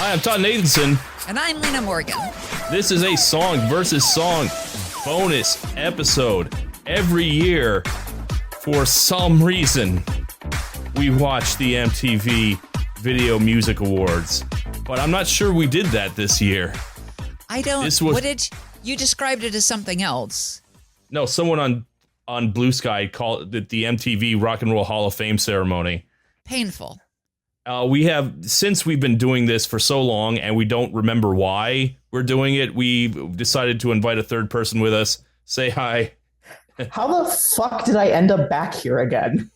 Hi, I'm Todd Nathanson. And I'm Lena Morgan. This is a song versus song bonus episode. Every year, for some reason, we watch the MTV Video Music Awards. But I'm not sure we did that this year. You described it as something else. No, someone on Blue Sky called it the MTV Rock and Roll Hall of Fame ceremony. Painful. Since we've been doing this for so long and we don't remember why we're doing it, we decided to invite a third person with us. Say hi. How the fuck did I end up back here again?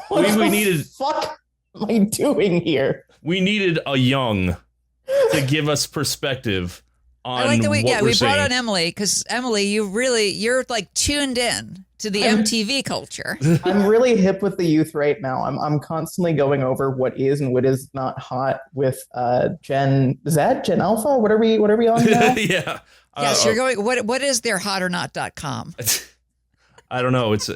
What the fuck am I doing here? We needed a young to give us perspective on I like the way, what we're we saying. brought on Emily because Emily, you're like tuned in to the MTV culture. I'm really hip with the youth right now. I'm constantly going over what is and what is not hot with Gen Alpha. What are we on now? Yeah. Yes, you're going. What is their hotornot.com? I don't know. It's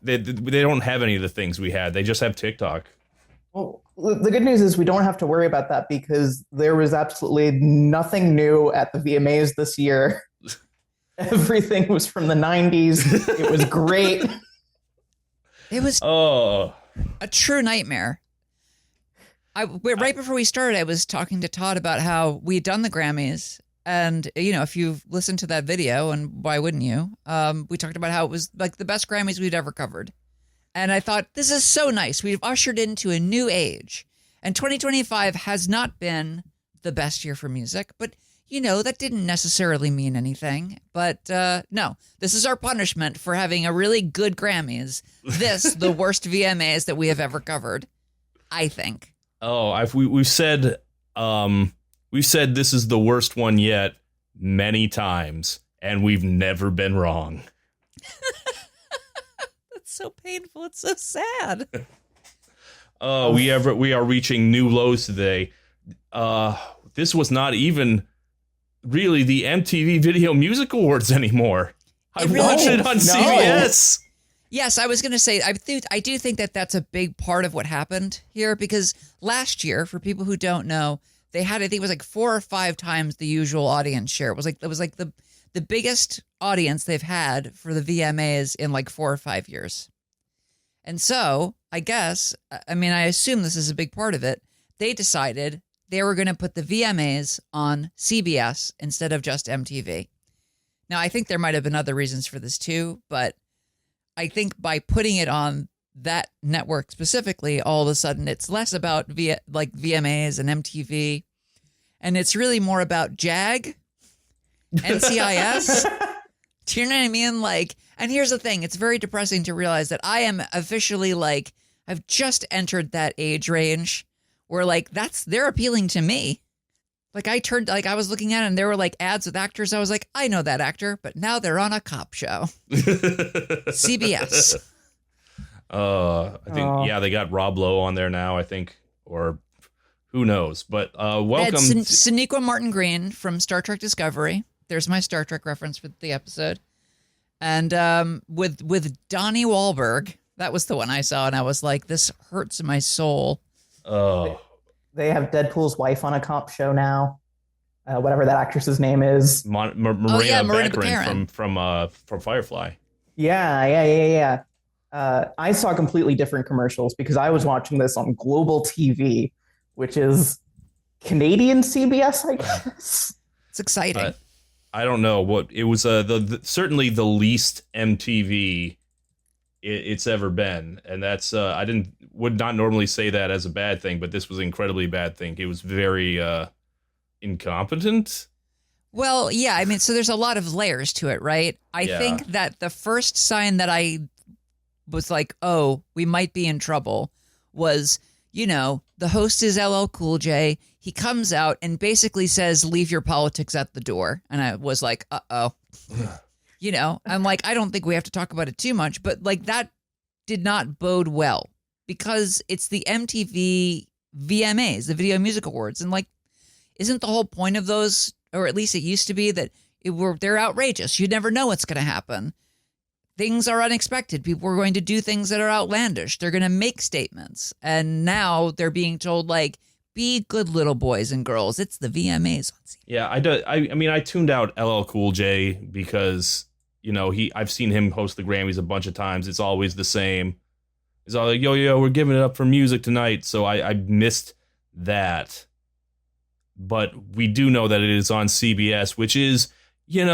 they don't have any of the things we had. They just have TikTok. Well, the good news is we don't have to worry about that because there was absolutely nothing new at the VMAs this year. Everything was from the 90s. It was great. It was a true nightmare. Right before we started, I was talking to Todd about how we had done the Grammys. And, you know, if you've listened to that video, and why wouldn't you? We talked about how it was like the best Grammys we'd ever covered. And I thought, this is so nice. We've ushered into a new age. And 2025 has not been the best year for music. But, you know, that didn't necessarily mean anything. But no, this is our punishment for having a really good Grammys. The worst VMAs that we have ever covered, I think. Oh, we've said this is the worst one yet many times, and we've never been wrong. So painful. It's so sad. We are reaching new lows today. This was not even really the MTV Video Music Awards anymore. I watched it on CBS. Yes, I was going to say, I do think that that's a big part of what happened here, because last year, for people who don't know, they had, I think it was like 4 or 5 times the usual audience share. It was like the biggest audience they've had for the VMAs in like 4 or 5 years. And so I assume this is a big part of it. They decided they were going to put the VMAs on CBS instead of just MTV. Now, I think there might have been other reasons for this too, but I think by putting it on that network specifically, all of a sudden it's less about VMAs and MTV, and it's really more about JAG, NCIS. Do you know what I mean? And here's the thing. It's very depressing to realize that I am officially I've just entered that age range where they're appealing to me. I was looking at it and there were ads with actors. I was like, I know that actor, but now they're on a cop show. CBS. I think, they got Rob Lowe on there now, I think, or who knows, but welcome. Sonequa Martin Green from Star Trek Discovery. There's my Star Trek reference for the episode. And with Donnie Wahlberg, that was the one I saw, and I was like, this hurts my soul. Oh. They have Deadpool's wife on a cop show now. Whatever that actress's name is. Marina Baccarin from Firefly. Yeah. I saw completely different commercials because I was watching this on Global TV, which is Canadian CBS, I guess. It's exciting. I don't know what it was. Certainly the least MTV it's ever been, and that's would not normally say that as a bad thing, but this was an incredibly bad thing. It was very incompetent. Well, yeah, I mean, so there's a lot of layers to it, right? I think that the first sign that I was like, oh, we might be in trouble was, the host is LL Cool J. He comes out and basically says, leave your politics at the door. And I was like, uh-oh. I'm like, I don't think we have to talk about it too much, but that did not bode well because it's the MTV VMAs, the Video Music Awards. And isn't the whole point of those, or at least it used to be, that they're outrageous. You never know what's going to happen. Things are unexpected. People are going to do things that are outlandish. They're going to make statements. And now they're being told, Be good little boys and girls. It's the VMAs on CBS. Yeah, I tuned out LL Cool J because, I've seen him host the Grammys a bunch of times. It's always the same. It's all like, yo, we're giving it up for music tonight. So I missed that. But we do know that it is on CBS, which is, in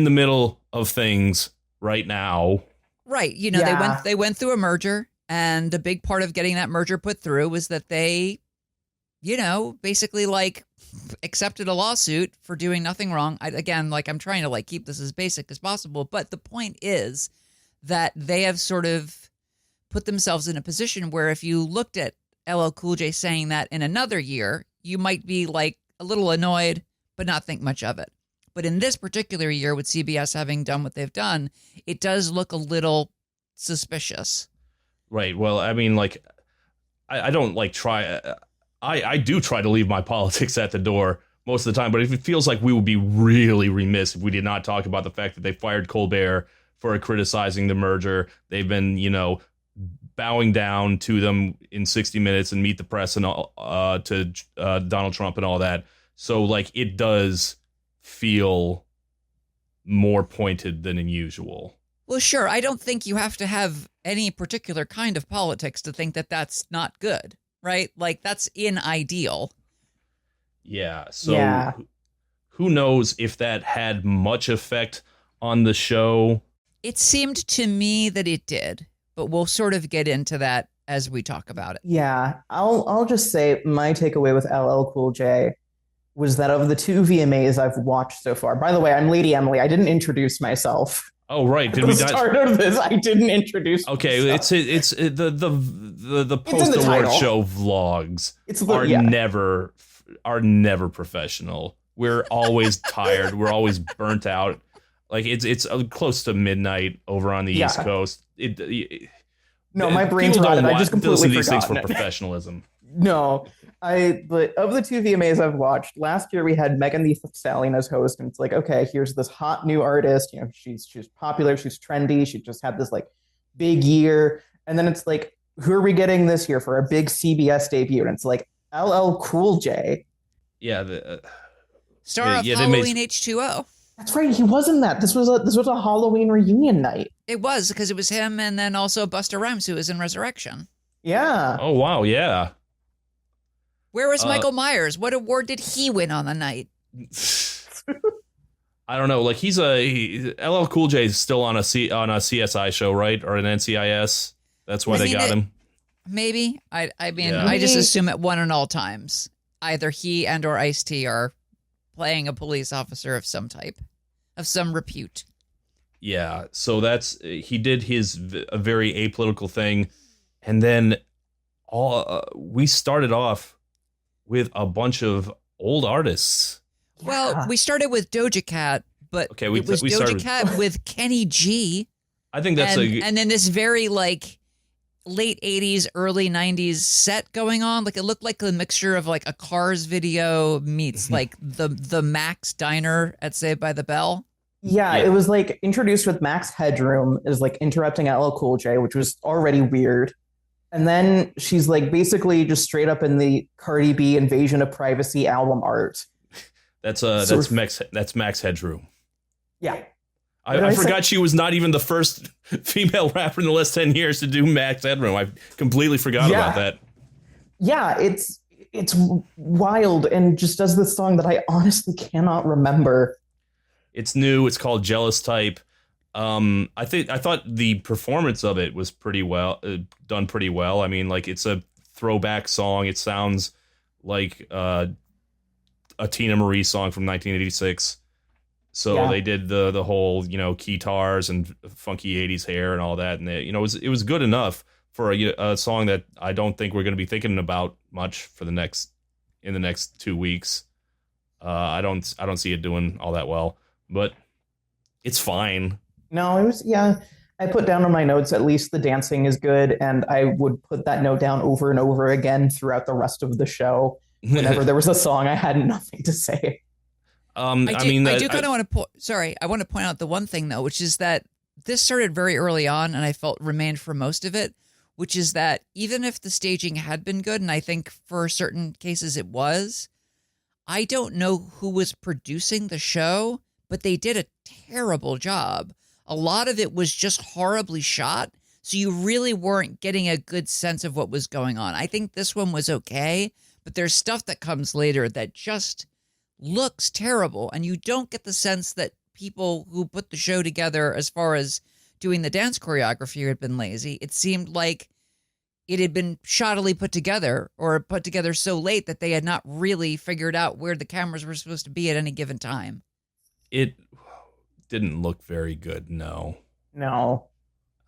the middle of things right now. Right. Yeah. They went through a merger, and a big part of getting that merger put through was that they, basically like accepted a lawsuit for doing nothing wrong. I'm trying to like keep this as basic as possible. But the point is that they have sort of put themselves in a position where if you looked at LL Cool J saying that in another year, you might be like a little annoyed, but not think much of it. But in this particular year, with CBS having done what they've done, it does look a little suspicious. Right. Well, I mean, like, I don't like try. I do try to leave my politics at the door most of the time, but it feels like we would be really remiss if we did not talk about the fact that they fired Colbert for criticizing the merger. They've been, bowing down to them in 60 Minutes and Meet the Press and all, to Donald Trump and all that. So, like, it does feel more pointed than usual. Well, sure. I don't think you have to have any particular kind of politics to think that that's not good, right? Like, that's unideal. Yeah. So who knows if that had much effect on the show? It seemed to me that it did, but we'll sort of get into that as we talk about it. Yeah, I'll just say my takeaway with LL Cool J was that of the 2 VMAs I've watched so far. By the way, I'm Lady Emily. I didn't introduce myself. Oh, right. Did At we the start of this, I didn't introduce Okay, myself. it's the post-award show vlogs are never professional. We're always tired. We're always burnt out. Like it's close to midnight over on the East Coast. My brain's rotted. I just completely these things for forgotten it. professionalism. No, but of the 2 VMAs I've watched, last year we had Megan Thee Stallion as host, and it's like, okay, here's this hot new artist. She's popular, she's trendy, she just had this like big year, and then it's like, who are we getting this year for a big CBS debut? And it's like LL Cool J. Yeah, Star of Halloween H2O. That's right, he was in that. This was a Halloween reunion night. It was, because it was him and then also Busta Rhymes, who was in Resurrection. Yeah. Oh wow, yeah. Where was Michael Myers? What award did he win on the night? I don't know. Like LL Cool J is still on a CSI show, right? Or an NCIS. That's why they got him. Maybe. I just assume at one and all times, either he and or Ice-T are playing a police officer of some type, of some repute. Yeah. So he did a very apolitical thing, and then we started off with a bunch of old artists. Well, we started with Doja Cat, but it was Doja Cat with Kenny G. I think that's and then this very like late 80s, early 90s set going on. Like it looked like a mixture of like a Cars video meets like the Max Diner at Saved by the Bell. Yeah, it was like introduced with Max Headroom as like interrupting LL Cool J, which was already weird. And then she's like basically just straight up in the Cardi B Invasion of Privacy album art. That's Max Headroom. Yeah. I forgot she was not even the first female rapper in the last 10 years to do Max Headroom. I completely forgot about that. Yeah, it's wild and just does this song that I honestly cannot remember. It's new. It's called Jealous Type. I thought the performance of it was pretty well done. Pretty well. I mean, like it's a throwback song. It sounds like a Tina Marie song from 1986. So they did the whole guitars and funky 80s hair and all that, and it was good enough for a song that I don't think we're going to be thinking about much for in the next 2 weeks. I don't see it doing all that well, but it's fine. No, it was, I put down on my notes, at least the dancing is good, and I would put that note down over and over again throughout the rest of the show. Whenever there was a song, I had nothing to say. I want to point out the one thing, though, which is that this started very early on, and I felt remained for most of it, which is that even if the staging had been good, and I think for certain cases it was, I don't know who was producing the show, but they did a terrible job. A lot of it was just horribly shot, so you really weren't getting a good sense of what was going on. I think this one was okay, but there's stuff that comes later that just looks terrible, and you don't get the sense that people who put the show together as far as doing the dance choreography had been lazy. It seemed like it had been shoddily put together, or put together so late that they had not really figured out where the cameras were supposed to be at any given time. It didn't look very good, no. No.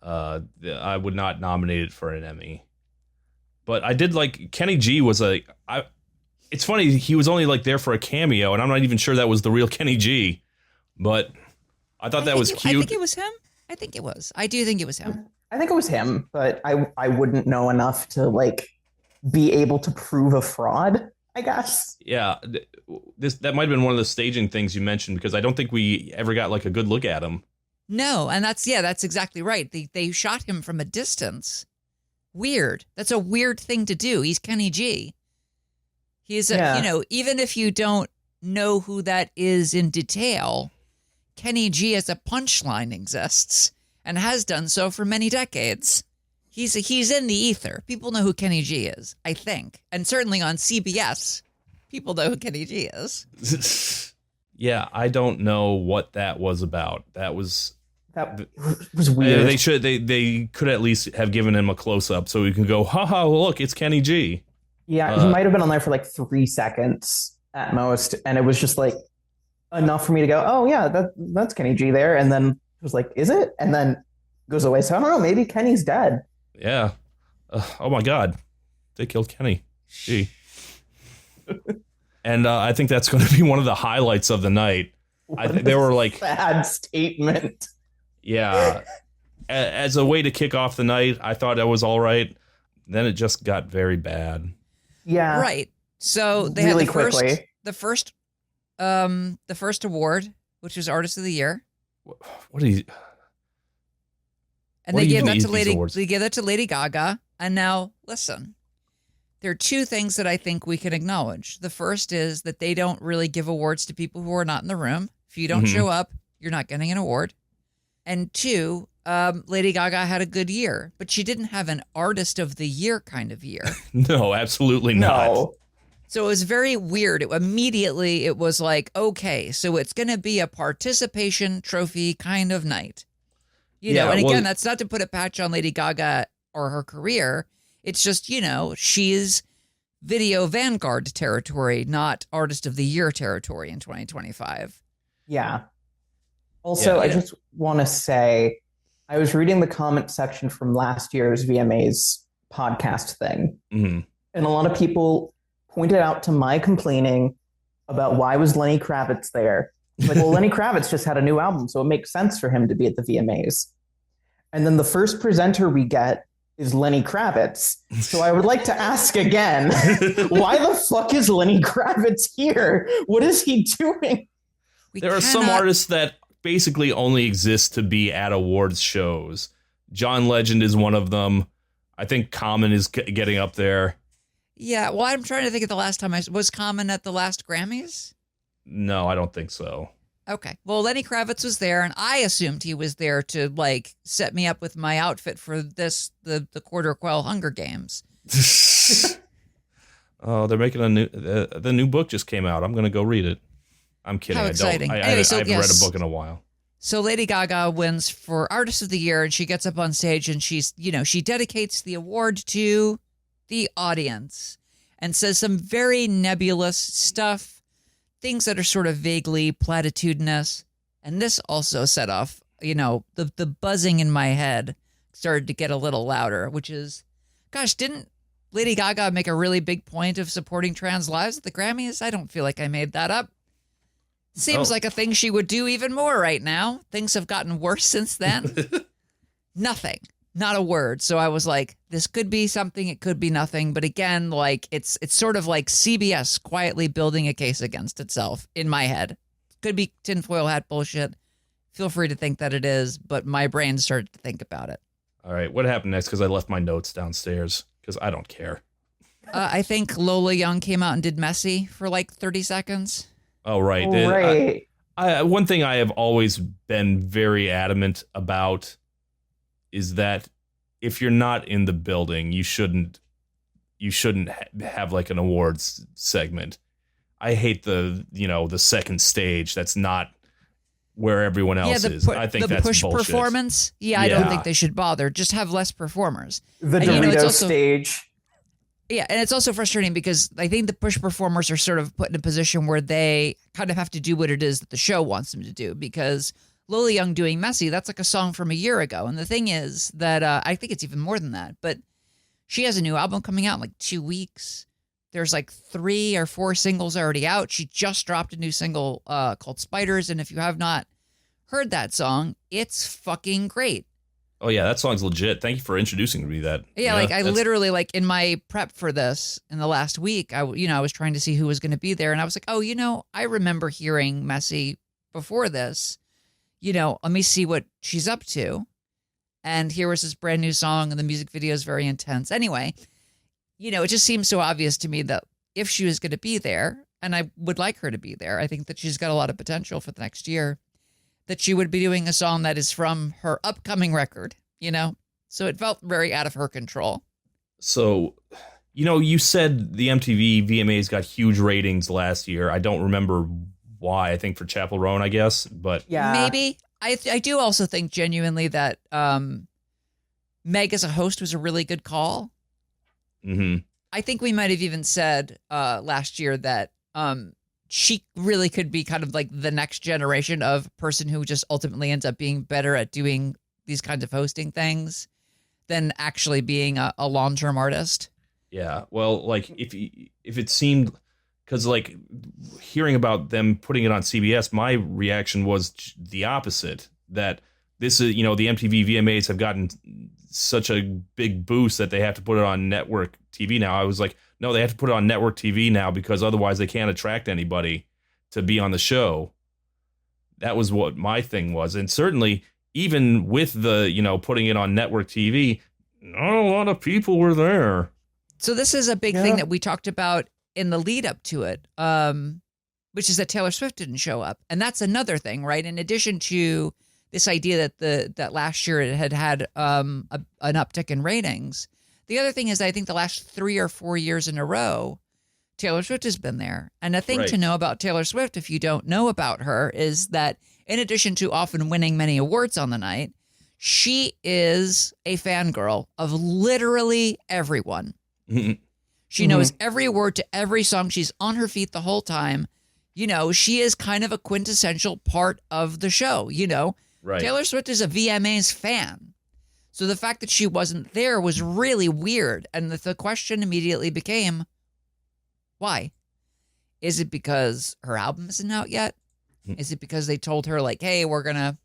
I would not nominate it for an Emmy. But I did like Kenny G was it's funny, he was only like there for a cameo, and I'm not even sure that was the real Kenny G. But I thought that was cute. I think it was him. I think it was. I do think it was him. I think it was him, but I wouldn't know enough to like be able to prove a fraud, I guess. Yeah, that might have been one of the staging things you mentioned, because I don't think we ever got like a good look at him. No, and that's exactly right. They shot him from a distance. Weird. That's a weird thing to do. He's Kenny G. He's even if you don't know who that is in detail, Kenny G as a punchline exists and has done so for many decades. He's in the ether. People know who Kenny G is, I think. And certainly on CBS, people know who Kenny G is. Yeah, I don't know what that was about. That was weird. They could at least have given him a close up so we can go, haha, look, it's Kenny G. Yeah, he might have been on there for like 3 seconds at most, and it was just like enough for me to go, oh yeah, that's Kenny G there, and then it was like, is it? And then goes away. So I don't know, maybe Kenny's dead. Yeah. Oh my God, they killed Kenny G. And I think that's going to be one of the highlights of the night. I think they were like sad statement. Yeah, as a way to kick off the night, I thought that was all right. Then it just got very bad. Yeah, right. So they really had the first award, which was Artist of the Year. What do you? And they gave that to Lady Gaga. And now listen. There are two things that I think we can acknowledge. The first is that they don't really give awards to people who are not in the room. If you don't show up, you're not getting an award. And two, Lady Gaga had a good year, but she didn't have an Artist of the Year kind of year. No, absolutely not. No. So it was very weird. Immediately, it was like, okay, so it's going to be a participation trophy kind of night. You know, and again, that's not to put a patch on Lady Gaga or her career. It's just, she's Video Vanguard territory, not Artist of the Year territory in 2025. Yeah. Also, I just want to say, I was reading the comment section from last year's VMAs podcast thing, and a lot of people pointed out to my complaining about why was Lenny Kravitz there. Like, well, Lenny Kravitz just had a new album, so it makes sense for him to be at the VMAs. And then the first presenter we get is Lenny Kravitz. So I would like to ask again, why the fuck is Lenny Kravitz here? What is he doing? There are some artists that basically only exist to be at awards shows. John Legend is one of them. I think Common is getting up there. Yeah, well, I'm trying to think of the last time was Common at the last Grammys? No, I don't think so. Okay. Well, Lenny Kravitz was there, and I assumed he was there to, like, set me up with my outfit for the Quarter Quell Hunger Games. Oh, they're making the new book just came out. I'm going to go read it. I'm kidding. How exciting. I haven't read a book in a while. So Lady Gaga wins for Artist of the Year, and she gets up on stage, and she dedicates the award to the audience and says some very nebulous stuff. Things that are sort of vaguely platitudinous. And this also set off, the buzzing in my head started to get a little louder, which is, gosh, didn't Lady Gaga make a really big point of supporting trans lives at the Grammys? I don't feel like I made that up. Seems like a thing she would do even more right now. Things have gotten worse since then. Nothing. Not a word. So I was like, this could be something, it could be nothing. But again, like it's sort of like CBS quietly building a case against itself in my head. Could be tinfoil hat bullshit. Feel free to think that it is, but my brain started to think about it. All right, what happened next? Because I left my notes downstairs because I don't care. I think Lola Young came out and did Messy for like 30 seconds. Oh, right. Right. One thing I have always been very adamant about is that if you're not in the building, you shouldn't have like an awards segment. I hate the second stage. That's not where everyone else is. I think that's push bullshit. Performance. Yeah, I don't think they should bother. Just have less performers. The Dorito stage. Yeah, and it's also frustrating because I think the push performers are sort of put in a position where they kind of have to do what it is that the show wants them to do, because Lola Young doing Messy, that's like a song from a year ago. And the thing is that I think it's even more than that, but she has a new album coming out in like 2 weeks. There's like 3 or 4 singles already out. She just dropped a new single called Spiders, and if you have not heard that song, it's fucking great. Oh, yeah, that song's legit. Thank you for introducing me to that. Yeah, I literally, like, in my prep for this in the last week, I was trying to see who was going to be there. And I was like, I remember hearing Messy before this. Let me see what she's up to. And here was this brand new song, and the music video is very intense. Anyway, it just seems so obvious to me that if she was going to be there, and I would like her to be there, I think that she's got a lot of potential for the next year, that she would be doing a song that is from her upcoming record, So it felt very out of her control. So, you said the MTV VMAs got huge ratings last year. I don't remember why. I think for Chappell Roan, I guess. But yeah, maybe. I do also think genuinely that Meg as a host was a really good call. Mm-hmm. I think we might have even said last year that she really could be kind of like the next generation of person who just ultimately ends up being better at doing these kinds of hosting things than actually being a long-term artist. Yeah. Well, like if it seemed, because like hearing about them putting it on CBS, my reaction was the opposite, that this is, the MTV VMAs have gotten such a big boost that they have to put it on network TV now. I was like, no, they have to put it on network TV now because otherwise they can't attract anybody to be on the show. That was what my thing was. And certainly even with the, putting it on network TV, not a lot of people were there. So this is a big thing that we talked about in the lead up to it, which is that Taylor Swift didn't show up. And that's another thing, right? In addition to this idea that last year it had an uptick in ratings, the other thing is that I think the last 3 or 4 years in a row, Taylor Swift has been there. And the thing to know about Taylor Swift, if you don't know about her, is that in addition to often winning many awards on the night, she is a fangirl of literally everyone. Mm-hmm. She knows every word to every song. She's on her feet the whole time. She is kind of a quintessential part of the show, Right. Taylor Swift is a VMAs fan. So the fact that she wasn't there was really weird. And the question immediately became, why? Is it because her album isn't out yet? Is it because they told her, like, hey, we're going to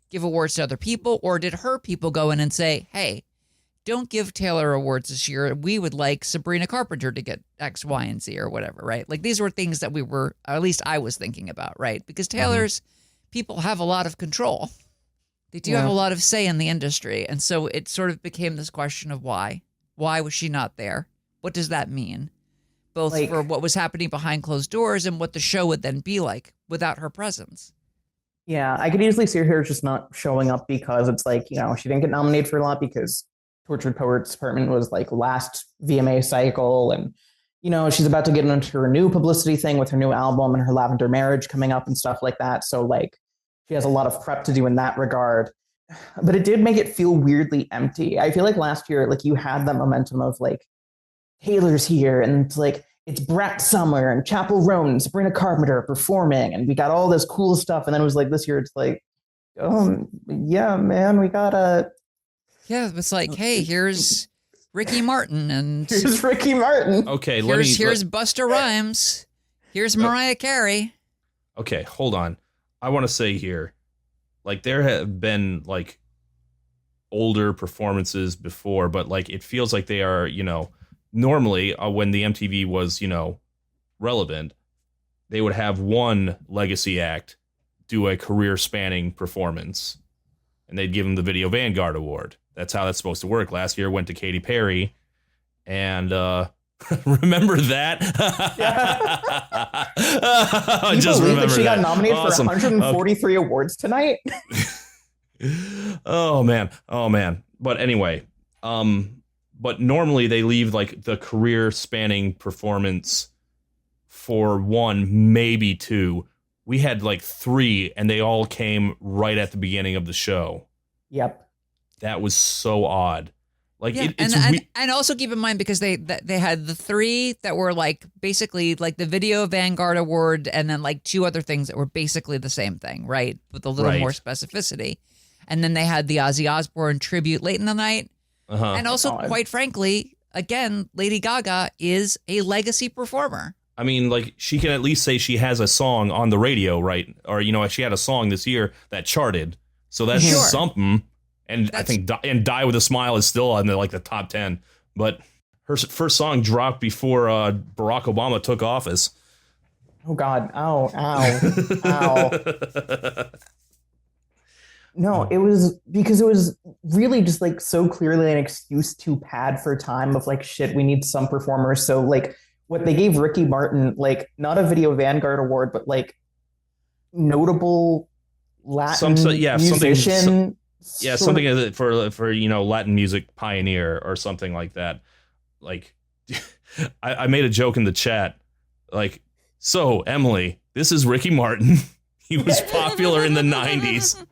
give awards to other people? Or did her people go in and say, hey, don't give Taylor awards this year. We would like Sabrina Carpenter to get X, Y, and Z or whatever, right? Like, these were things that we were, or at least I was thinking about, right? Because Taylor's people have a lot of control. They do have a lot of say in the industry. And so it sort of became this question of why. Why was she not there? What does that mean? Both for what was happening behind closed doors and what the show would then be like without her presence. Yeah, I could easily see her just not showing up because it's like, she didn't get nominated for a lot because Tortured Poets Department was like last VMA cycle. And, she's about to get into her new publicity thing with her new album and her Lavender Marriage coming up and stuff like that. So like she has a lot of prep to do in that regard. But it did make it feel weirdly empty. I feel like last year, like you had that momentum of like Taylor's here and it's like it's Brat Summer and Chappell Roan and Sabrina Carpenter performing and we got all this cool stuff. And then it was like this year it's like, oh yeah, man, we gotta. Yeah, it's like, hey, here's Ricky Martin and here's Ricky Martin. Okay, here's Busta Rhymes. Here's Mariah Carey. Okay, hold on. I want to say here, like there have been like older performances before, but like it feels like they are, normally when the MTV was, relevant, they would have one legacy act do a career spanning performance and they'd give them the Video Vanguard Award. that's how that's supposed to work. Last year went to Katy Perry, and remember that? I just believe that she got nominated for 143 awards tonight. Oh man. But anyway, but normally they leave like the career spanning performance for one, maybe two. We had like three, and they all came right at the beginning of the show. Yep. That was so odd. Like, yeah, and also keep in mind, because they had the three that were like basically like the Video Vanguard Award, and then like two other things that were basically the same thing, right? With a little more specificity. And then they had the Ozzy Osbourne tribute late in the night. And also, quite frankly, again, Lady Gaga is a legacy performer. I mean, like, she can at least say she has a song on the radio, right? Or, you know, she had a song this year that charted. So that's something. And I think Die With a Smile is still in the top 10. But her first song dropped before Barack Obama took office. Oh, God. Ow. No, it was because it was really just like so clearly an excuse to pad for time of like, shit, we need some performers. So like what they gave Ricky Martin, like not a Video Vanguard Award, but like notable Latin musician. Something for you know, Latin music pioneer or something like that. Like, I made a joke in the chat, like, so Emily, this is Ricky Martin. He was popular in the 90s.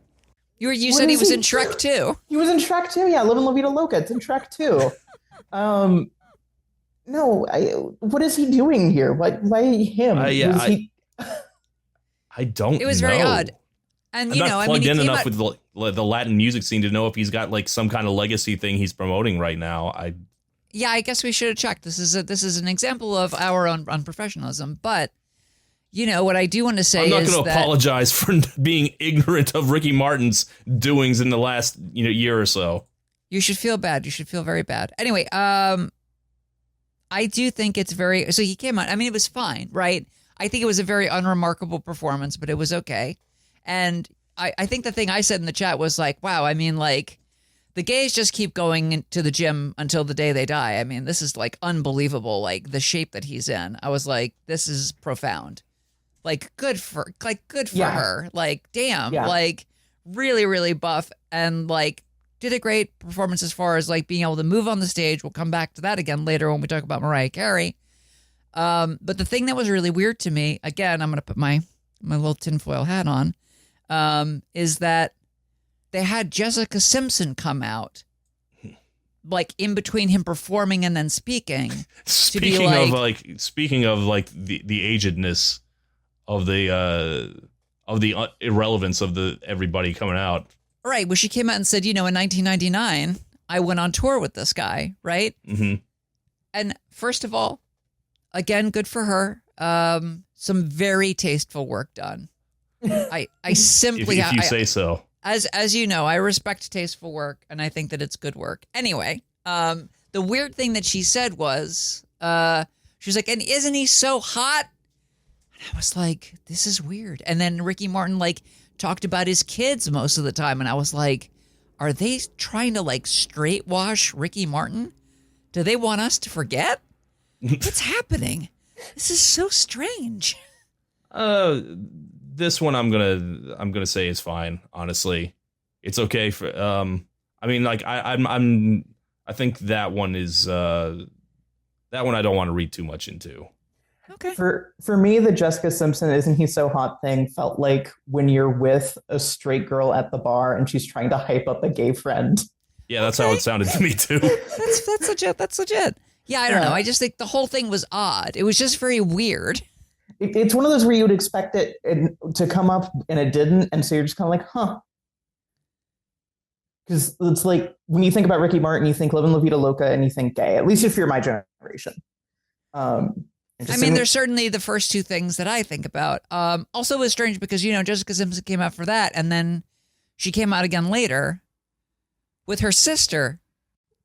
You said he was in Shrek 2. He was in Shrek 2, yeah. Live in La Vida Loca. It's in Shrek 2. No, what is he doing here? Why him? I don't know. It was very odd. And, I'm not plugged in enough with the Latin music scene to know if he's got like some kind of legacy thing he's promoting right now. Yeah, I guess we should have checked. This is an example of our own unprofessionalism. But, you know, what I do want to say is I'm not going to apologize for being ignorant of Ricky Martin's doings in the last year or so. You should feel bad. You should feel very bad. Anyway, I do think it's very... So he came out. I mean, it was fine, right? I think it was a very unremarkable performance, but it was okay. And I think the thing I said in the chat was like, wow, I mean, like, the gays just keep going to the gym until the day they die. I mean, this is like unbelievable, like the shape that he's in. I was like, this is profound. Like, good for her. Like, damn, like really, really buff, and like did a great performance as far as like being able to move on the stage. We'll come back to that again later when we talk about Mariah Carey. But the thing that was really weird to me, again, I'm going to put my little tinfoil hat on, is that they had Jessica Simpson come out, like in between him performing and then speaking. Speaking of the agedness of the irrelevance of everybody coming out. Right. Well, she came out and said, in 1999, I went on tour with this guy. Right. Mm-hmm. And first of all, again, good for her. Some very tasteful work done. I simply, if you say so. As you know, I respect tasteful work, and I think that it's good work. Anyway, the weird thing that she said was, she was like, and isn't he so hot? And I was like, this is weird. And then Ricky Martin like talked about his kids most of the time, and I was like, are they trying to like straight wash Ricky Martin? Do they want us to forget? What's happening? This is so strange. This one I'm gonna say is fine. Honestly, it's okay for. I mean, like I think that one is that one I don't want to read too much into. Okay. For me, the Jessica Simpson "Isn't he so hot" thing felt like when you're with a straight girl at the bar and she's trying to hype up a gay friend. Yeah, that's how it sounded to me too. That's legit. That's legit. Yeah, I don't know. I just think the whole thing was odd. It was just very weird. It's one of those where you would expect it to come up and it didn't, and so you're just kind of like, huh. Because it's like when you think about Ricky Martin, you think "Live in La Vida Loca" and you think gay. At least if you're my generation. There's certainly the first two things that I think about. Also, it was strange because Jessica Simpson came out for that, and then she came out again later with her sister,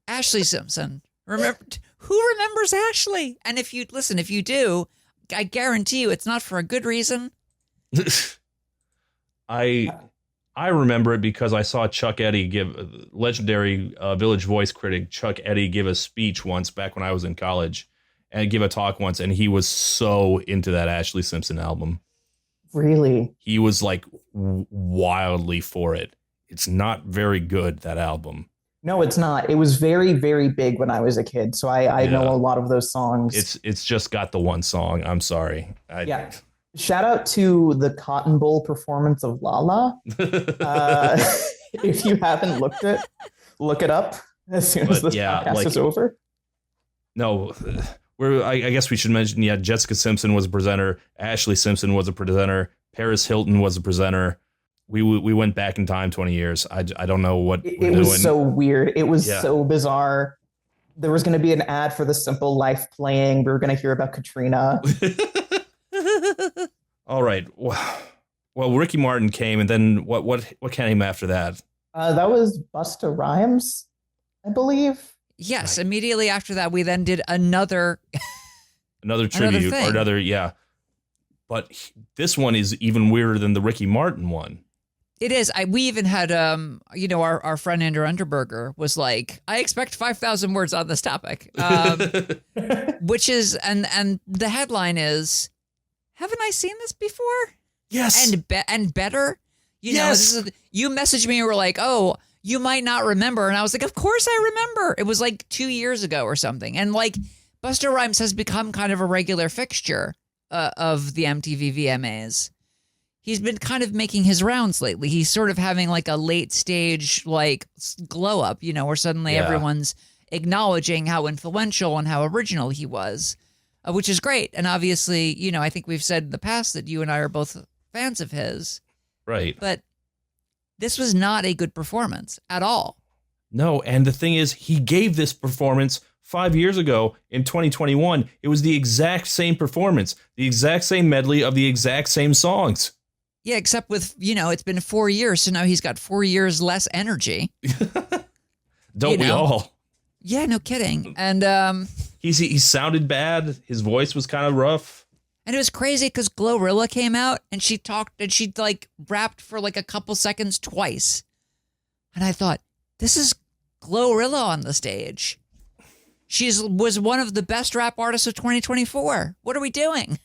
Ashley Simpson. Who remembers Ashley? And if you do, I guarantee you it's not for a good reason. I I remember it because I saw Chuck Eddy legendary Village Voice critic Chuck Eddy give a speech once back when I was in college and give a talk once. And he was so into that Ashlee Simpson album. Really? He was like wildly for it. It's not very good, that album. No, it's not. It was very, very big when I was a kid. So I know a lot of those songs. It's just got the one song. I'm sorry. Yeah. Shout out to the Cotton Bowl performance of Lala. If you haven't look it up as soon as this podcast is over. No, I guess we should mention, Jessica Simpson was a presenter. Ashlee Simpson was a presenter. Paris Hilton was a presenter. We went back in time 20 years. I don't know what it was doing. So weird. It was so bizarre. There was going to be an ad for The Simple Life playing. We were going to hear about Katrina. All right. Well, Ricky Martin came, and then what came after that? That was Busta Rhymes, I believe. Yes. Right. Immediately after that, we then did another tribute or another. But this one is even weirder than the Ricky Martin one. It is. We even had, our friend Andrew Underberger was like, I expect 5,000 words on this topic, which is, and the headline is, haven't I seen this before? Yes. And better. You know, you messaged me and were like, oh, you might not remember. And I was like, of course I remember. It was like 2 years ago or something. And like Busta Rhymes has become kind of a regular fixture of the MTV VMAs. He's been kind of making his rounds lately. He's sort of having like a late stage like glow up, where suddenly everyone's acknowledging how influential and how original he was, which is great. And obviously, I think we've said in the past that you and I are both fans of his. Right. But this was not a good performance at all. No. And the thing is, he gave this performance 5 years ago in 2021. It was the exact same performance, the exact same medley of the exact same songs. Yeah, except with, it's been 4 years, so now he's got 4 years less energy. Don't we all? Yeah, no kidding. And he sounded bad. His voice was kind of rough. And it was crazy because Glorilla came out and she talked and she like rapped for like a couple seconds twice. And I thought, this is Glorilla on the stage. She was one of the best rap artists of 2024. What are we doing?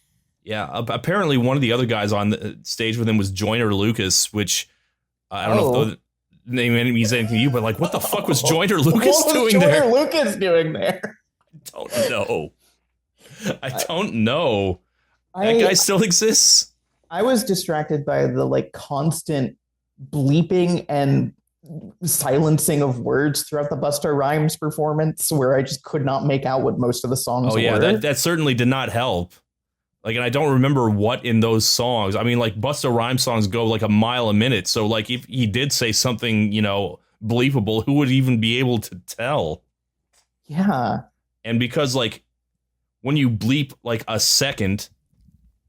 Yeah, apparently one of the other guys on the stage with him was Joyner Lucas, which I don't know if the name means anything to you, but like, what the fuck was Joyner Lucas doing there? What was Joyner Lucas doing there? I don't know. That guy still exists. I was distracted by the like constant bleeping and silencing of words throughout the Busta Rhymes performance, where I just could not make out what most of the songs were. Oh yeah, that certainly did not help. Like, and I don't remember what in those songs. I mean, like, Busta Rhymes songs go like a mile a minute. So, like, if he did say something, bleepable, who would even be able to tell? Yeah. And because, like, when you bleep, like, a second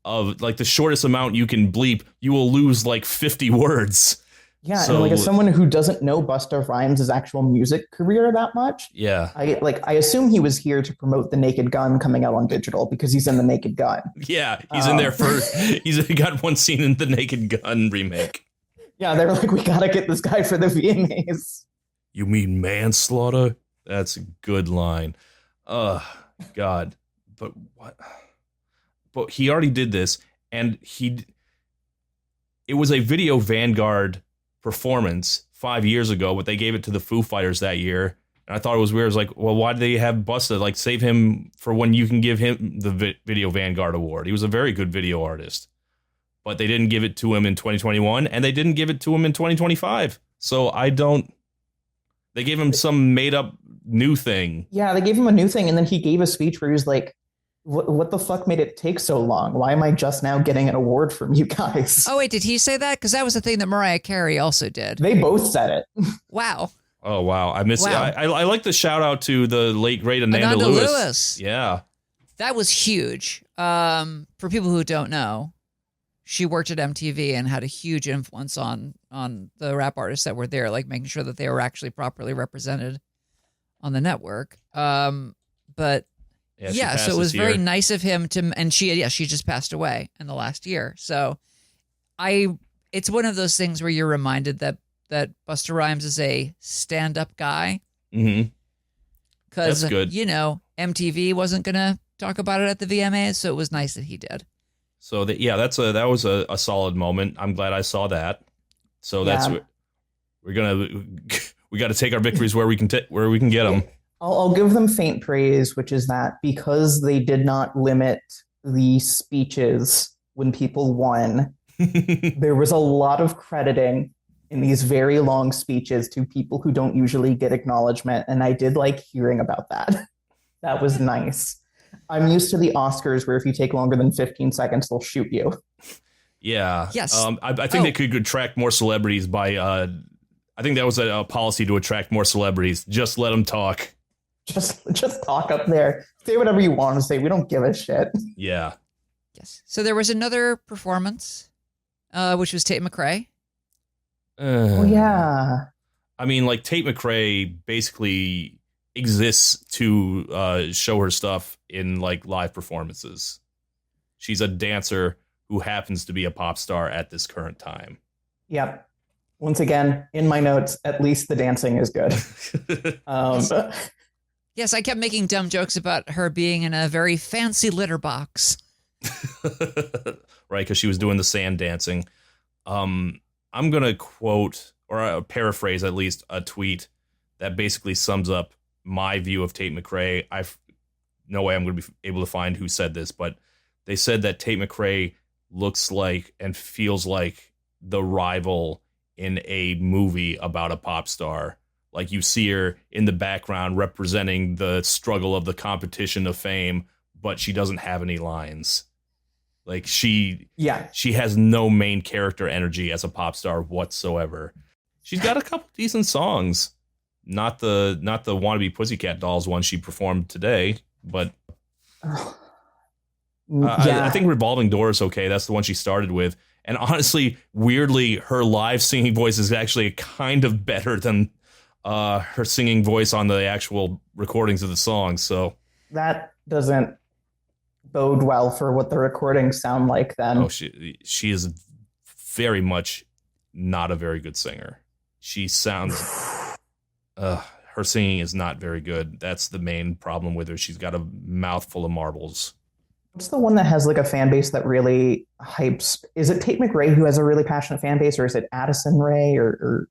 of, like, the shortest amount you can bleep, you will lose, like, 50 words. Yeah, so, and like as someone who doesn't know Busta Rhymes' actual music career that much, I assume he was here to promote The Naked Gun coming out on digital because he's in The Naked Gun. Yeah, he's in there he's got one scene in The Naked Gun remake. Yeah, they're like, we gotta get this guy for the VMAs. You mean manslaughter? That's a good line. God, but what? But he already did this, and it was a Video Vanguard performance 5 years ago, but they gave it to the Foo Fighters that year. And I thought it was weird. I was like, well, why did they have Busta? Like, save him for when you can give him the Video Vanguard Award. He was a very good video artist. But they didn't give it to him in 2021, and they didn't give it to him in 2025. So they gave him some made-up new thing. Yeah, they gave him a new thing, and then he gave a speech where he was like, what the fuck made it take so long? Why am I just now getting an award from you guys? Oh, wait, did he say that? Because that was the thing that Mariah Carey also did. They both said it. Wow. Oh, wow. I miss it. I like the shout out to the late, great Ananda Lewis. Yeah. That was huge. For people who don't know, she worked at MTV and had a huge influence on the rap artists that were there, like making sure that they were actually properly represented on the network. But yeah, so it was very nice of him to, and she just passed away in the last year. So it's one of those things where you're reminded that Busta Rhymes is a stand-up guy. Mm-hmm. Because, That's good. MTV wasn't going to talk about it at the VMAs, so it was nice that he did. So, that was a solid moment. I'm glad I saw that. So that's we got to take our victories where we can get them. I'll give them faint praise, which is that because they did not limit the speeches when people won, there was a lot of crediting in these very long speeches to people who don't usually get acknowledgement. And I did like hearing about that. That was nice. I'm used to the Oscars where if you take longer than 15 seconds, they'll shoot you. Yeah. Yes. I think they could attract more celebrities by, I think that was a policy to attract more celebrities. Just let them talk. Just talk up there. Say whatever you want to say. We don't give a shit. Yeah. Yes. So there was another performance, which was Tate McRae. Oh, yeah. I mean, like, Tate McRae basically exists to show her stuff in, like, live performances. She's a dancer who happens to be a pop star at this current time. Yep. Once again, in my notes, at least the dancing is good. Yes, I kept making dumb jokes about her being in a very fancy litter box. Right, because she was doing the sand dancing. I'm going to quote, or paraphrase at least, a tweet that basically sums up my view of Tate McRae. No way I'm going to be able to find who said this, but they said that Tate McRae looks like and feels like the rival in a movie about a pop star. Like, you see her in the background representing the struggle of the competition of fame, but she doesn't have any lines. Like, she has no main character energy as a pop star whatsoever. She's got a couple decent songs. Not the Wannabe Pussycat Dolls one she performed today, but I think Revolving Door is okay. That's the one she started with. And honestly, weirdly, her live singing voice is actually kind of better than her singing voice on the actual recordings of the songs. So that doesn't bode well for what the recordings sound like then. Oh, she is very much not a very good singer. She sounds her singing is not very good. That's the main problem with her. She's got a mouthful of marbles. What's the one that has like a fan base that really hypes? Is it Tate McRae who has a really passionate fan base, or is it Addison Rae? Or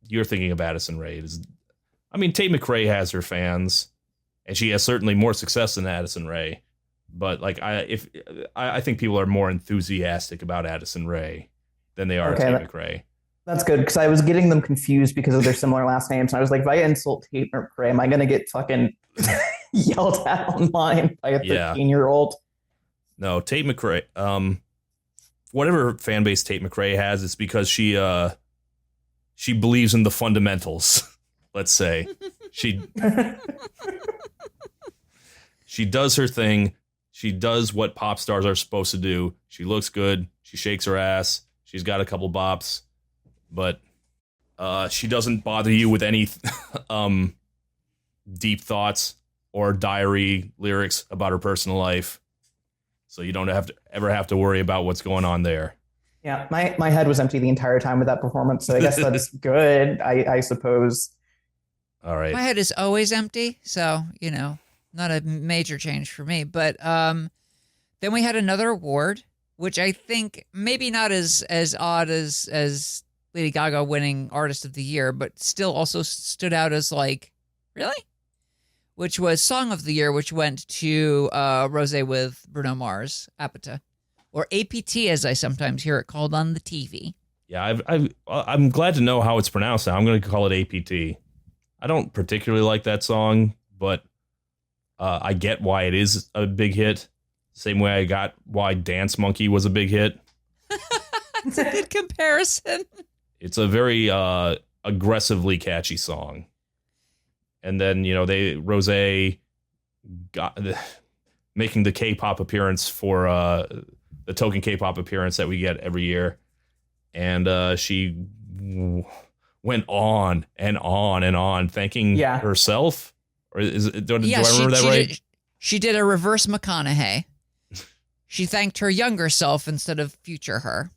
You're thinking of Addison Rae. Tate McRae has her fans, and she has certainly more success than Addison Rae. But like, I think people are more enthusiastic about Addison Rae than they are Tate McRae. That's good, because I was getting them confused because of their similar last names. And I was like, if I insult Tate McRae, am I going to get fucking yelled at online by a 13-year-old? No, Tate McRae. Whatever fan base Tate McRae has, it's because she believes in the fundamentals. Let's say she does her thing. She does what pop stars are supposed to do. She looks good. She shakes her ass. She's got a couple bops, but she doesn't bother you with any deep thoughts or diary lyrics about her personal life. So you don't ever have to worry about what's going on there. Yeah, my head was empty the entire time with that performance, so I guess that's good, I suppose. All right. My head is always empty, so, not a major change for me. But then we had another award, which I think maybe not as odd as Lady Gaga winning Artist of the Year, but still also stood out as like, really? Which was Song of the Year, which went to Rosé with Bruno Mars, Apata, or APT, as I sometimes hear it called on the TV. Yeah, I'm glad to know how it's pronounced now. I'm going to call it APT. I don't particularly like that song, but I get why it is a big hit. Same way I got why Dance Monkey was a big hit. It's a good comparison. It's a very aggressively catchy song. And then, Rosé got making the K-pop appearance for the token K-pop appearance that we get every year. And she went on and on and on, thanking herself. Or do I remember that right? She did a reverse McConaughey. She thanked her younger self instead of future her.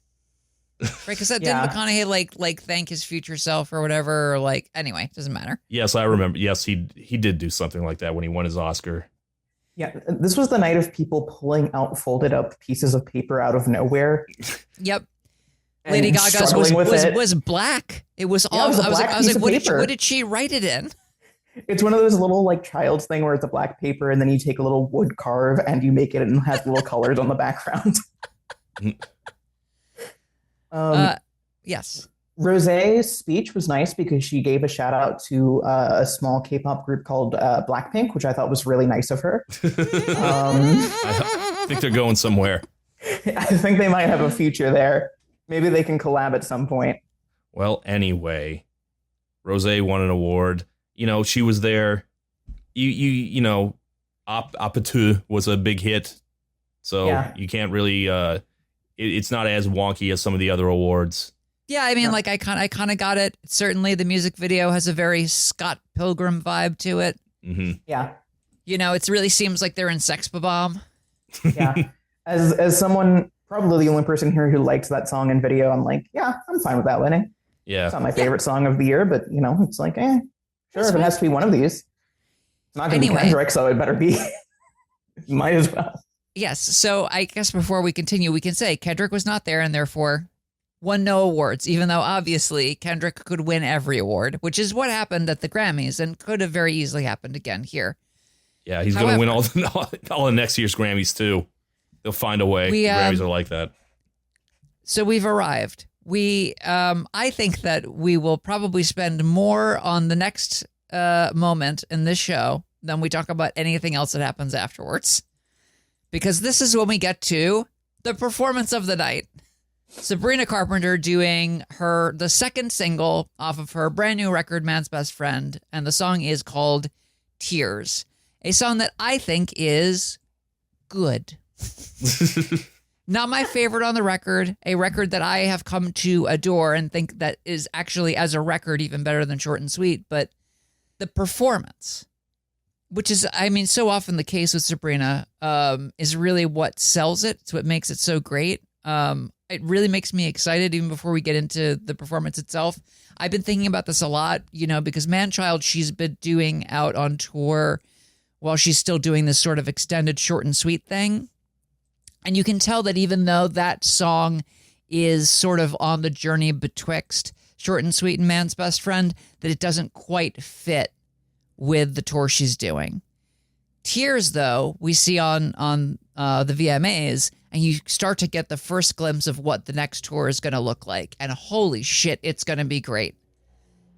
Right, because that Yeah. didn't McConaughey like thank his future self or whatever, or like anyway, doesn't matter. Yes, I remember. Yes, he did do something like that when he won his Oscar. Yeah, this was the night of people pulling out folded up pieces of paper out of nowhere. Yep. and Lady Gaga's struggling with it. was black. It was Yeah, all. it was a I was black like, piece of paper. what did she write it in? It's one of those little like child's thing where it's a black paper and then you take a little wood carve and you make it and it has little colors on the background. Yes. Rosé's speech was nice because she gave a shout out to a small K-pop group called Blackpink, which I thought was really nice of her. I think they're going somewhere. I think they might have a future there. Maybe they can collab at some point. Well, anyway, Rosé won an award. You know, she was there. You know, Apatu was a big hit, so Yeah. you can't really. It's not as wonky as some of the other awards. Yeah, I mean, like I kind of got it. Certainly, the music video has a very Scott Pilgrim vibe to it. Mm-hmm. Yeah, You know, it really seems like they're in Sex Bomb. yeah. As someone, probably the only person here who likes that song and video, I'm like, yeah, I'm fine with that winning. It's Yeah, not my favorite song of the year, but you know, it's like, sure, That's if it has to be one of these, it's not going to Anyway. be Kendrick, so it better be. Might as well. Yes. So I guess before we continue, we can say Kendrick was not there and therefore won no awards, even though obviously Kendrick could win every award, which is what happened at the Grammys and could have very easily happened again here. yeah, he's going to win all the next year's Grammys too. They'll find a way. We, The Grammys are like that. So we've arrived. I think that we will probably spend more on the next moment in this show than we talk about anything else that happens afterwards. Because this is when we get to the performance of the night. Sabrina Carpenter doing the second single off of her brand new record, Man's Best Friend. And the song is called Tears. A song that I think is good. Not my favorite on the record, a record that I have come to adore and think that is actually, as a record, even better than Short and Sweet. But the performance, which is, I mean, so often the case with Sabrina, is really what sells it. It's what makes it so great. It really makes me excited even before we get into the performance itself. I've been thinking about this a lot, you know, because Manchild, she's been doing out on tour while she's still doing this sort of extended Short and Sweet thing. And you can tell that even though that song is sort of on the journey betwixt Short and Sweet and Man's Best Friend, that it doesn't quite fit with the tour she's doing. Tears, though, we see on the VMAs, and you start to get the first glimpse of what the next tour is going to look like. And holy shit, it's going to be great.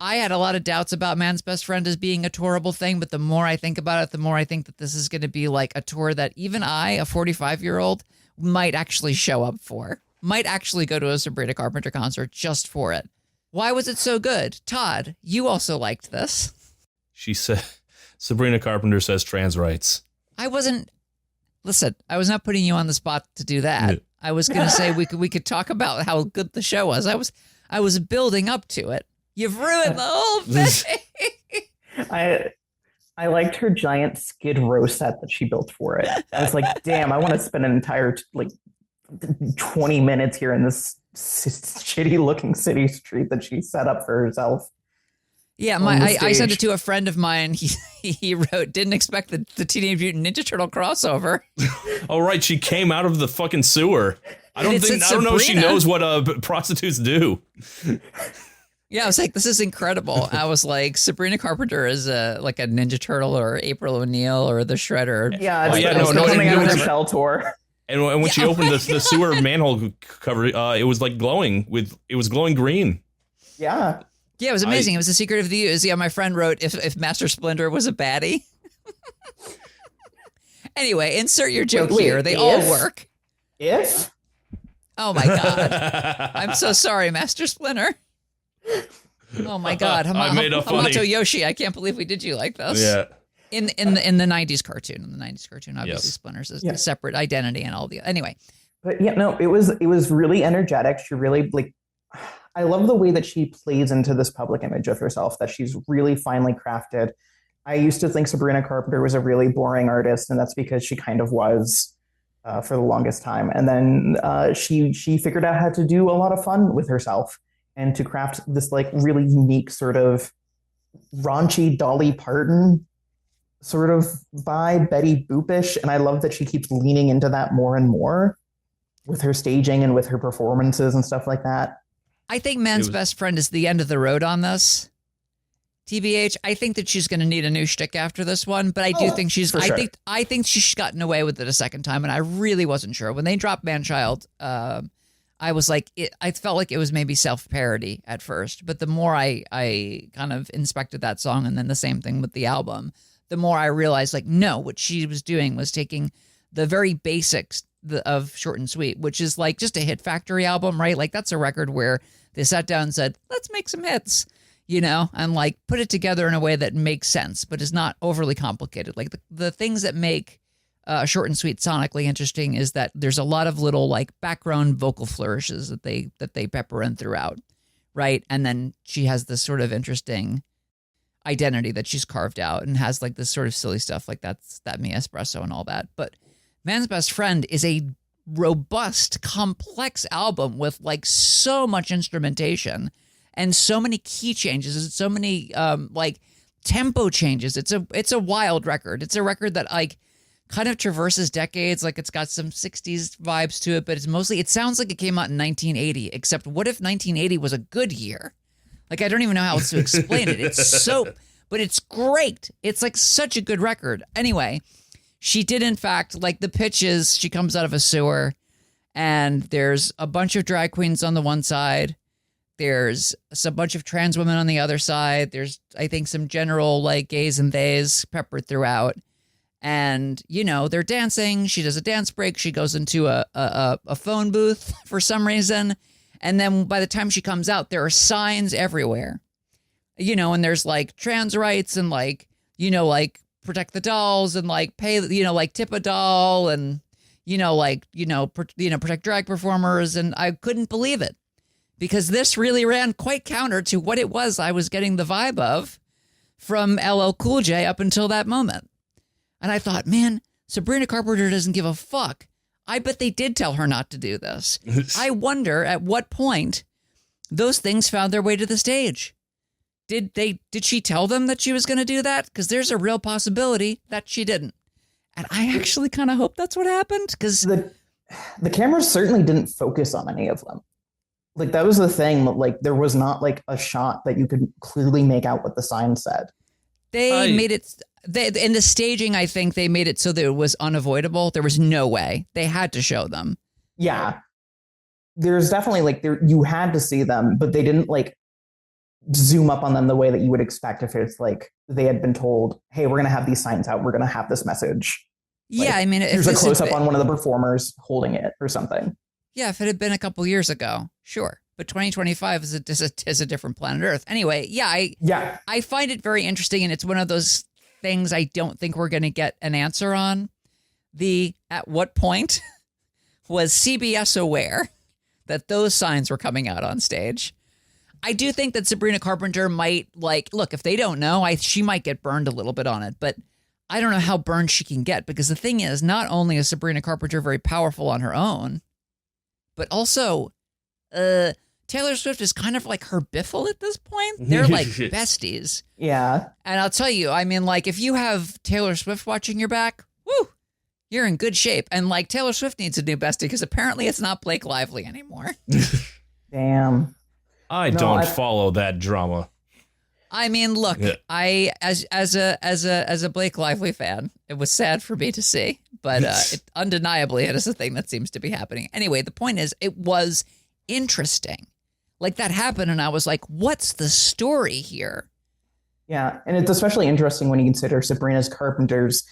I had a lot of doubts about Man's Best Friend as being a tourable thing, but the more I think about it, the more I think that this is going to be like a tour that even I, a 45-year-old, might actually show up for. Might actually go to a Sabrina Carpenter concert just for it. Why was it so good? Todd, you also liked this. She said, Sabrina Carpenter says trans rights. I was not putting you on the spot to do that. Yeah. I was going to say we could talk about how good the show was. I was building up to it. You've ruined the whole thing. I liked her giant Skid Row set that she built for it. I was like, damn, I want to spend an entire 20 minutes here in this shitty looking city street that she set up for herself. Yeah, I sent it to a friend of mine. He wrote, didn't expect the Teenage Mutant Ninja Turtle crossover. Oh, right. She came out of the fucking sewer. I don't know if she knows what prostitutes do. Yeah, I was like, this is incredible. I was like, Sabrina Carpenter is like a Ninja Turtle or April O'Neil or the Shredder. Yeah, coming out of the Shell tour. And when she opened the sewer manhole cover, it was like glowing green. Yeah. Yeah, it was amazing. It was the secret of the use. Yeah, my friend wrote if Master Splinter was a baddie. Anyway, insert your joke here. They all work. If? Oh my God. I'm so sorry, Master Splinter. Oh my God. I made a funny. Hamato Yoshi, I can't believe we did you like this. Yeah. In the 90s cartoon. In the 90s cartoon, obviously Yes. Splinter's a separate identity and all the anyway. But yeah, no, it was really energetic. She really I love the way that she plays into this public image of herself that she's really finely crafted. I used to think Sabrina Carpenter was a really boring artist, and that's because she kind of was. for the longest time. And then she figured out how to do a lot of fun with herself and to craft this like really unique sort of raunchy Dolly Parton sort of vibe, Betty Boopish. And I love that she keeps leaning into that more and more with her staging and with her performances and stuff like that. I think Man's Best Friend is the end of the road on this. TBH, I think that she's going to need a new shtick after this one, but I do think she's. For sure. I think she's gotten away with it a second time, and I really wasn't sure when they dropped Man-Child. I was like, I felt like it was maybe self-parody at first, but the more I kind of inspected that song, and then the same thing with the album, the more I realized, like, no, what she was doing was taking the very basics of Short and Sweet, which is like just a hit factory album, right? Like that's a record where they sat down and said, let's make some hits. And like put it together in a way that makes sense, but is not overly complicated. Like the things that make Short and Sweet sonically interesting is that there's a lot of little like background vocal flourishes that they pepper in throughout, right? And then she has this sort of interesting identity that she's carved out and has like this sort of silly stuff like that Me Espresso and all that. But Man's Best Friend is a robust, complex album with like so much instrumentation and so many key changes and so many like tempo changes. It's a wild record. It's a record that like kind of traverses decades. Like it's got some 60s vibes to it, but it sounds like it came out in 1980, except what if 1980 was a good year? Like I don't even know how else to explain it. But it's great. It's like such a good record. Anyway, she did in fact, like the pitch is she comes out of a sewer and there's a bunch of drag queens on the one side. There's a bunch of trans women on the other side. There's, I think, some general like gays and theys peppered throughout. And, they're dancing. She does a dance break. She goes into a phone booth for some reason. And then by the time she comes out, there are signs everywhere, and there's like trans rights and like, like protect the dolls and like pay, like tip a doll and, protect drag performers. And I couldn't believe it. Because this really ran quite counter to what it was I was getting the vibe of from LL Cool J up until that moment. And I thought, man, Sabrina Carpenter doesn't give a fuck. I bet they did tell her not to do this. I wonder at what point those things found their way to the stage. Did she tell them that she was going to do that? Because there's a real possibility that she didn't. And I actually kind of hope that's what happened. Because the cameras certainly didn't focus on any of them. Like that was the thing, like there was not like a shot that you could clearly make out what the sign said. They made it in the staging. I think they made it so that it was unavoidable. There was no way they had to show them. Yeah, there's definitely like you had to see them, but they didn't like zoom up on them the way that you would expect if it's like they had been told, hey, we're going to have these signs out. We're going to have this message. Like, yeah. I mean, here's a close up on one of the performers holding it or something. Yeah, if it had been a couple years ago, sure. But 2025 is a different planet Earth. Anyway, I find it very interesting, and it's one of those things I don't think we're going to get an answer on. At what point was CBS aware that those signs were coming out on stage? I do think that Sabrina Carpenter might, look, if they don't know, she might get burned a little bit on it, but I don't know how burned she can get, because the thing is, not only is Sabrina Carpenter very powerful on her own, but also, Taylor Swift is kind of like her biffle at this point. They're like besties. Yeah. And I'll tell you, I mean, like, if you have Taylor Swift watching your back, woo, you're in good shape. And like Taylor Swift needs a new bestie because apparently it's not Blake Lively anymore. Damn. I don't follow that drama. I mean, look, yeah. As a Blake Lively fan, it was sad for me to see, but undeniably it is a thing that seems to be happening. Anyway, the point is, it was interesting. Like that happened, and I was like, "What's the story here?" Yeah, and it's especially interesting when you consider Sabrina Carpenter's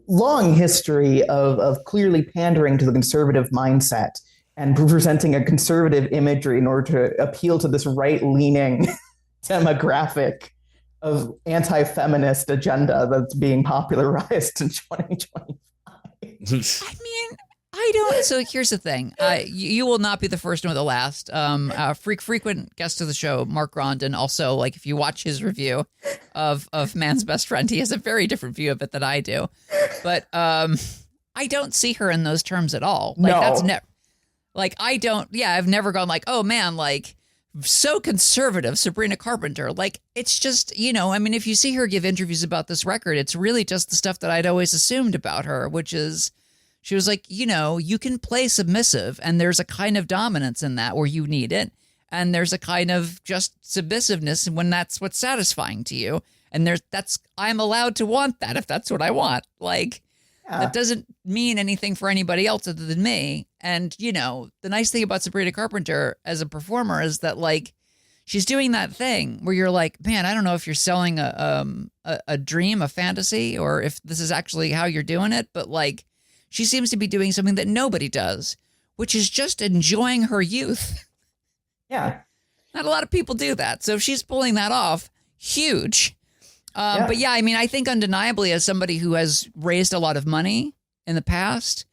long history of clearly pandering to the conservative mindset and presenting a conservative imagery in order to appeal to this right-leaning demographic of anti-feminist agenda that's being popularized in 2025. I mean, I don't. So here's the thing. You will not be the first nor the last. Frequent guest of the show, Mark Grondin, also, like, if you watch his review of Man's Best Friend, he has a very different view of it than I do. But I I don't see her in those terms at all. Like, No. that's never, like, I've never gone like, oh man, like, so conservative, Sabrina Carpenter. Like, it's just, I mean, if you see her give interviews about this record, it's really just the stuff that I'd always assumed about her, which is, she was like, you can play submissive, and there's a kind of dominance in that where you need it. And there's a kind of just submissiveness when that's what's satisfying to you. And I'm allowed to want that if that's what I want. Like, that doesn't mean anything for anybody else other than me. And, the nice thing about Sabrina Carpenter as a performer is that, like, she's doing that thing where you're like, man, I don't know if you're selling a dream, a fantasy, or if this is actually how you're doing it. But, like, she seems to be doing something that nobody does, which is just enjoying her youth. Yeah. Not a lot of people do that. So if she's pulling that off, huge. But yeah, I mean, I think undeniably, as somebody who has raised a lot of money in the past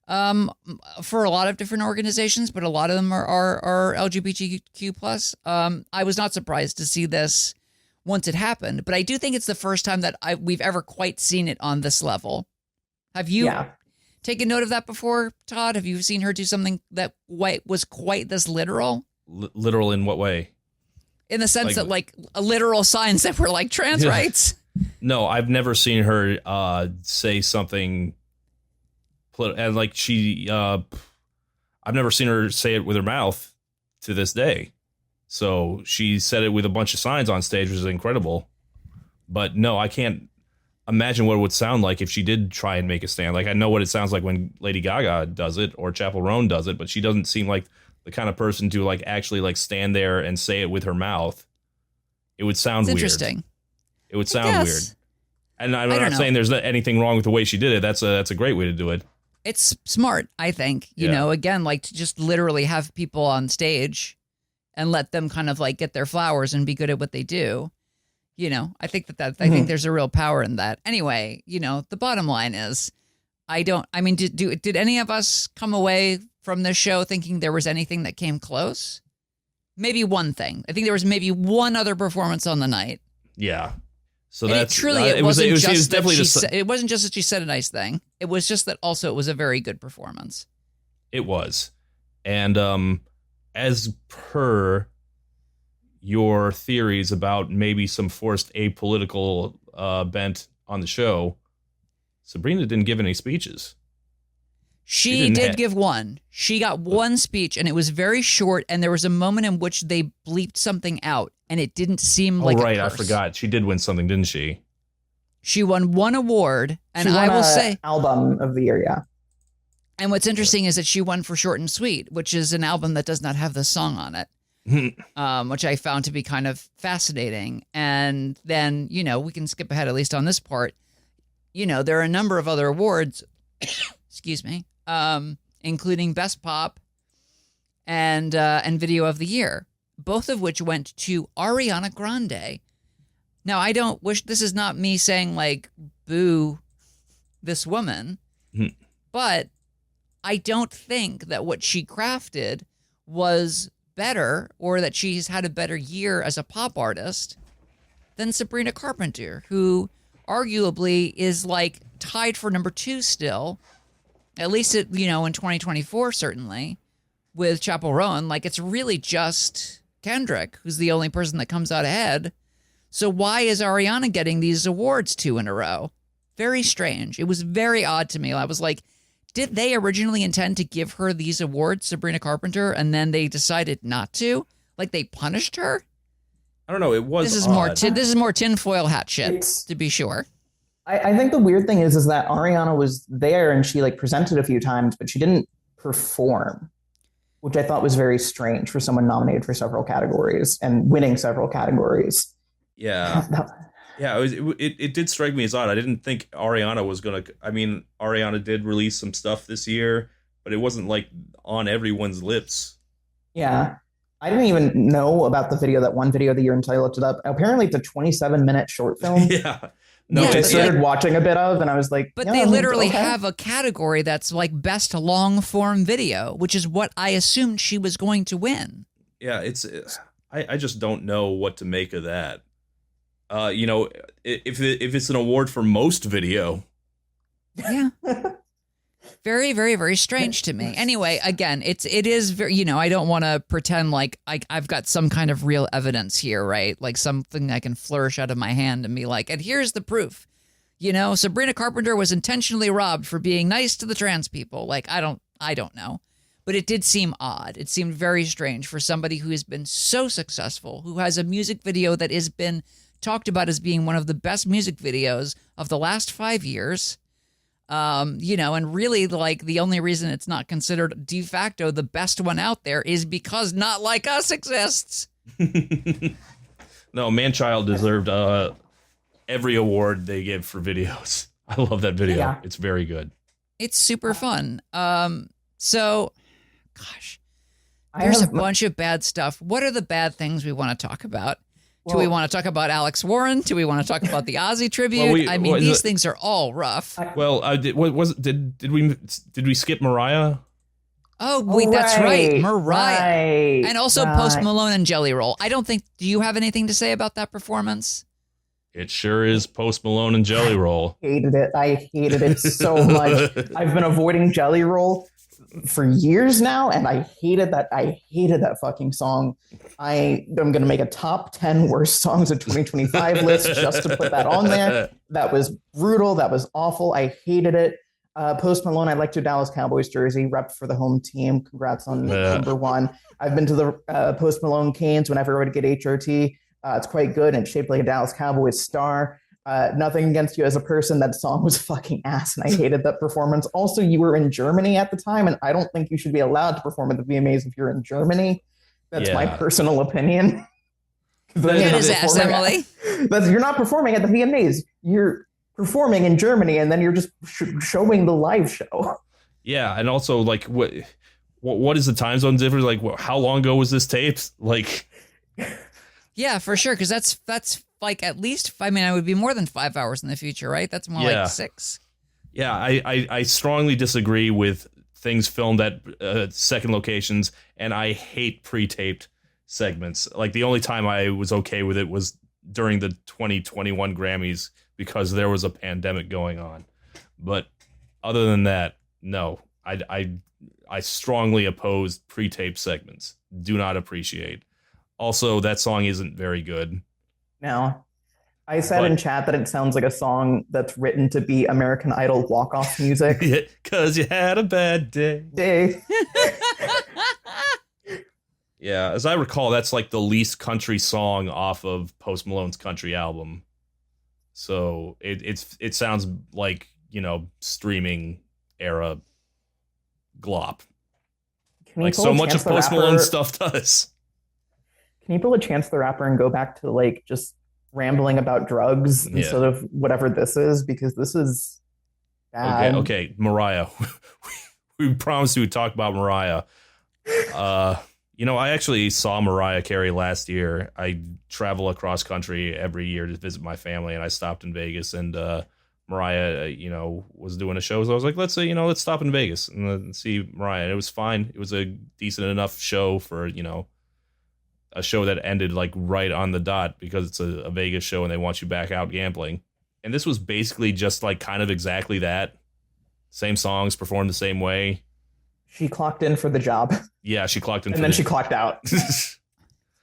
for a lot of different organizations, but a lot of them are LGBTQ plus, I was not surprised to see this once it happened. But I do think it's the first time that we've ever quite seen it on this level. Have you taken note of that before, Todd? Have you seen her do something that was quite this literal? Literal in what way? In the sense that, like, a literal signs that were like trans rights. No, I've never seen her say something. And like I've never seen her say it with her mouth to this day. So she said it with a bunch of signs on stage, which is incredible. But no, I can't imagine what it would sound like if she did try and make a stand. Like, I know what it sounds like when Lady Gaga does it or Chappell Roan does it, but she doesn't seem like the kind of person to, like, actually, like, stand there and say it with her mouth. It would sound weird. Interesting. It would sound weird. And I'm not saying there's anything wrong with the way she did it. That's a great way to do it. It's smart, I think. You know, again, like, to just literally have people on stage and let them kind of, like, get their flowers and be good at what they do. I think I think there's a real power in that. Anyway, the bottom line is, did any of us come away from this show thinking there was anything that came close? Maybe one thing. I think there was maybe one other performance on the night. Yeah. So and that's it wasn't just that she said a nice thing. It was just that also it was a very good performance. It was. And as per your theories about maybe some forced apolitical bent on the show, Sabrina didn't give any speeches. She did give one. She got one speech, and it was very short, and there was a moment in which they bleeped something out, and it didn't seem like a curse. I forgot. She did win something, didn't she? She won one award, and I will say... Album of the year, yeah. And what's interesting is that she won for Short and Sweet, which is an album that does not have this song on it, which I found to be kind of fascinating. And then, we can skip ahead, at least on this part. There are a number of other awards, excuse me, including Best Pop and Video of the Year, both of which went to Ariana Grande. Now, I don't wish, this is not me saying, like, boo this woman, but I don't think that what she crafted was better, or that she's had a better year as a pop artist than Sabrina Carpenter, who arguably is, like, tied for number 2 still, at least in 2024, certainly, with Chappell Roan. Like, it's really just Kendrick who's the only person that comes out ahead. So why is Ariana getting these awards 2 in a row? Very strange. It was very odd to me. I was like, did they originally intend to give her these awards, Sabrina Carpenter, and then they decided not to? Like, they punished her? I don't know. It was This is more tinfoil hat shit, to be sure. I think the weird thing is that Ariana was there and she, like, presented a few times, but she didn't perform, which I thought was very strange for someone nominated for several categories and winning several categories. Yeah. Yeah, it did strike me as odd. I didn't think Ariana was going to... I mean, Ariana did release some stuff this year, but it wasn't, like, on everyone's lips. Yeah. I didn't even know about the video, that one video of the year, until I looked it up. Apparently, it's a 27-minute short film. Yeah. No, which I started watching a bit of, and I was like... But they literally have a category that's, like, best long-form video, which is what I assumed she was going to win. Yeah, I just don't know what to make of that. If it's an award for most video, yeah, Very, very, very strange to me. Anyway, again, it is very, I don't want to pretend like I've got some kind of real evidence here, right? Like something I can flourish out of my hand and be like, and here's the proof. Sabrina Carpenter was intentionally robbed for being nice to the trans people. Like, I don't know. But it did seem odd. It seemed very strange for somebody who has been so successful, who has a music video that has been talked about as being one of the best music videos of the last 5 years. And really, like, the only reason it's not considered de facto the best one out there is because Not Like Us exists. No, Man-Child deserved every award they give for videos. I love that video. Yeah. It's very good. It's super fun. So, gosh, there's a bunch of bad stuff. What are the bad things we want to talk about? Do we want to talk about Alex Warren? Do we want to talk about the Ozzy tribute? These things are all rough. Did we skip Mariah? Oh, wait, that's right. Mariah. And also Post Malone and Jelly Roll. Do you have anything to say about that performance? It sure is Post Malone and Jelly Roll. I hated it so much. I've been avoiding Jelly Roll for years now, and I hated that fucking song. I'm going to make a top 10 worst songs of 2025 list just to put that on there. That was brutal. That was awful. I hated it. Post Malone, I liked your Dallas Cowboys jersey, rep for the home team. Congrats on number one. I've been to the Post Malone Canes whenever I would get HRT. It's quite good and shaped like a Dallas Cowboys star. Nothing against you as a person. That song was fucking ass, and I hated that performance. Also, you were in Germany at the time, and I don't think you should be allowed to perform at the VMAs if you're in Germany. That's my personal opinion. Good as ass, Emily. You're not performing at the VMAs. You're performing in Germany, and then you're just showing the live show. Yeah, and also, like, what is the time zone difference? Like, how long ago was this taped? Like, yeah, for sure, because that's like at least, I would be more than 5 hours in the future, right? That's more like 6. Yeah, I strongly disagree with things filmed at second locations, and I hate pre-taped segments. Like, the only time I was okay with it was during the 2021 Grammys because there was a pandemic going on. But other than that, no. I strongly oppose pre-taped segments. Do not appreciate. Also, that song isn't very good. No. I said in chat that it sounds like a song that's written to be American Idol walk-off music. Yeah, 'cause you had a bad day. Yeah, as I recall, that's like the least country song off of Post Malone's country album. So it sounds like, streaming era glop. Like so much of Post Malone's stuff does. Can you pull a Chance the Rapper and go back to like just rambling about drugs instead of whatever this is? Because this is bad. Okay, Mariah. We promised we would talk about Mariah. I actually saw Mariah Carey last year. I travel across country every year to visit my family, and I stopped in Vegas, and Mariah, was doing a show. So I was like, let's stop in Vegas and see Mariah. And it was fine. It was a decent enough show for, a show that ended like right on the dot because it's a Vegas show and they want you back out gambling. And this was basically just like kind of exactly that. Same songs performed the same way. She clocked in for the job. Yeah, she clocked in. And then she clocked out.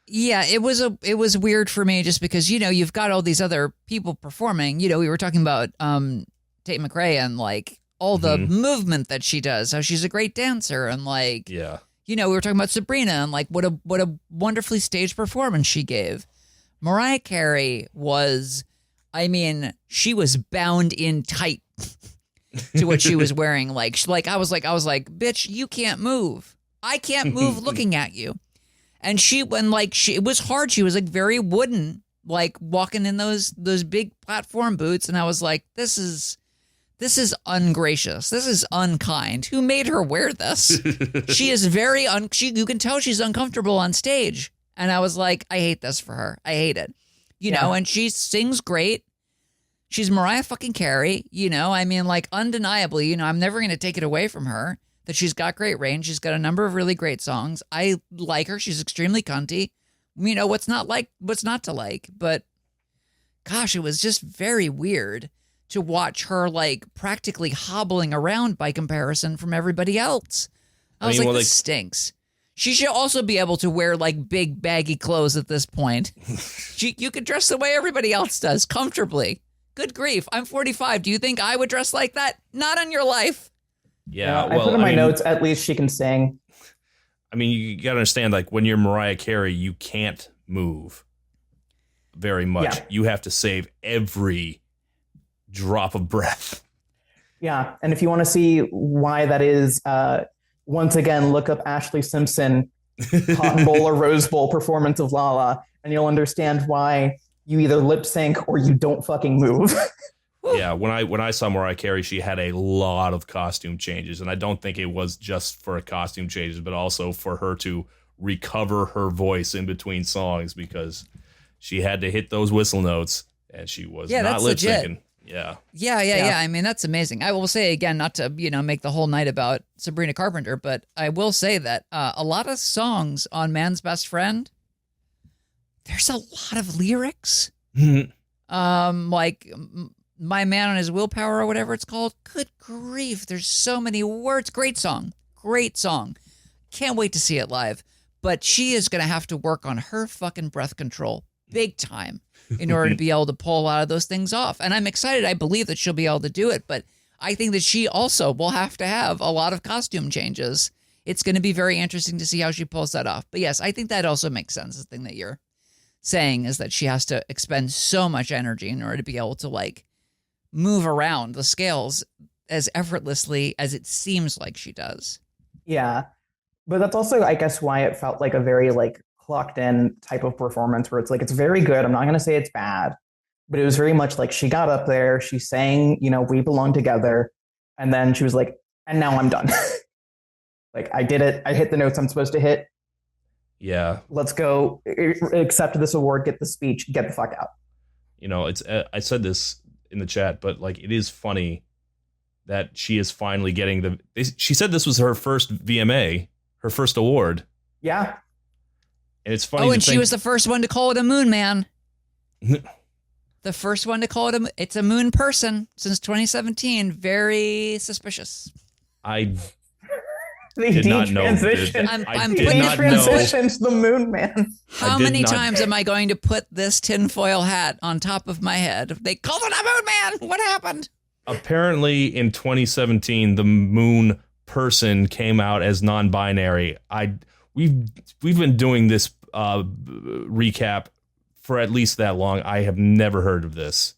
Yeah, it was weird for me just because, you've got all these other people performing. We were talking about Tate McRae and like all the movement that she does, how she's a great dancer and like, yeah. We were talking about Sabrina and like what a wonderfully staged performance she gave. Mariah Carey was, she was bound in tight to what she was wearing. I was like, bitch, you can't move. I can't move looking at you. And it was hard. She was like very wooden, like walking in those big platform boots. And I was like, this is ungracious. This is unkind. Who made her wear this? She is very you can tell she's uncomfortable on stage. And I was like, I hate this for her. I hate it. And she sings great. She's Mariah fucking Carey, undeniably, I'm never going to take it away from her that she's got great range. She's got a number of really great songs. I like her. She's extremely cunty. What's not to like, but gosh, it was just very weird to watch her like practically hobbling around by comparison from everybody else. I was like, this stinks. She should also be able to wear like big baggy clothes at this point. You could dress the way everybody else does, comfortably. Good grief. I'm 45. Do you think I would dress like that? Not on your life. Yeah. I put in my notes, at least she can sing. I mean, you got to understand, like when you're Mariah Carey, you can't move very much. Yeah. You have to save every drop of breath. Yeah. And if you want to see why that is, once again, look up Ashley Simpson, Cotton Bowl or Rose Bowl performance of Lala, and you'll understand why you either lip sync or you don't fucking move. Yeah, when I saw Mariah Carey, she had a lot of costume changes, and I don't think it was just for costume changes, but also for her to recover her voice in between songs because she had to hit those whistle notes, and she was not lip syncing. Yeah. I mean, that's amazing. I will say again, not to make the whole night about Sabrina Carpenter, but I will say that a lot of songs on Man's Best Friend, there's a lot of lyrics. Like My Man on His Willpower or whatever it's called. Good grief. There's so many words. Great song. Can't wait to see it live. But she is going to have to work on her fucking breath control big time in order to be able to pull a lot of those things off. And I'm excited. I believe that she'll be able to do it. But I think that she also will have to have a lot of costume changes. It's going to be very interesting to see how she pulls that off. But yes, I think that also makes sense. The thing that you're saying is that she has to expend so much energy in order to be able to like move around the scales as effortlessly as it seems like she does. Yeah. But that's also, I guess, why it felt like a very like clocked in type of performance where it's like, it's very good. I'm not going to say it's bad, but it was very much like she got up there, she sang, We Belong Together. And then she was like, and now I'm done. Like I did it. I hit the notes I'm supposed to hit. Yeah. Let's go accept this award, get the speech, get the fuck out. I said this in the chat, but like it is funny that she is finally getting she said this was her first VMA, her first award. Yeah. And it's funny. Oh, and she was the first one to call it a moon man. The first one to call it it's a moon person since 2017. Very suspicious. I did not know. I'm putting not transition to the moon man. How many times am I going to put this tinfoil hat on top of my head? They called it a moon man. What happened? Apparently in 2017, the moon person came out as non-binary. We've been doing this recap for at least that long. I have never heard of this.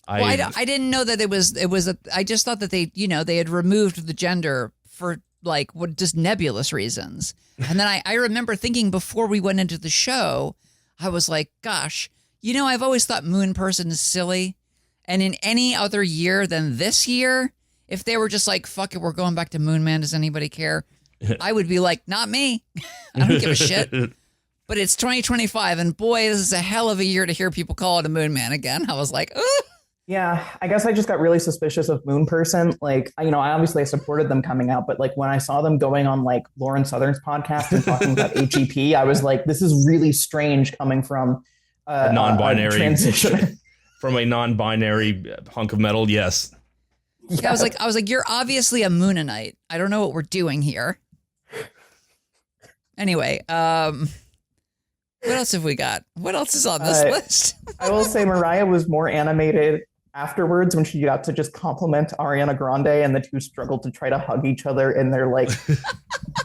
I didn't know that it was I just thought that they had removed the gender for like just nebulous reasons. And then I remember thinking before we went into the show, I was like, gosh, I've always thought moon person is silly. And in any other year than this year, if they were just like, fuck it, we're going back to moon man, does anybody care? I would be like, not me. I don't give a shit. But it's 2025, and boy, this is a hell of a year to hear people call it a moon man again. I was like, ugh. Yeah, I guess I just got really suspicious of Moon Person. Like, I obviously supported them coming out, but like when I saw them going on like Lauren Southern's podcast and talking about HEP, I was like, this is really strange coming from a non-binary transition. From a non-binary hunk of metal, yes. Yeah, I was like, you're obviously a Moonanite. I don't know what we're doing here. Anyway, what else have we got? What else is on this list? I will say Mariah was more animated afterwards when she got to just compliment Ariana Grande, and the two struggled to try to hug each other in their like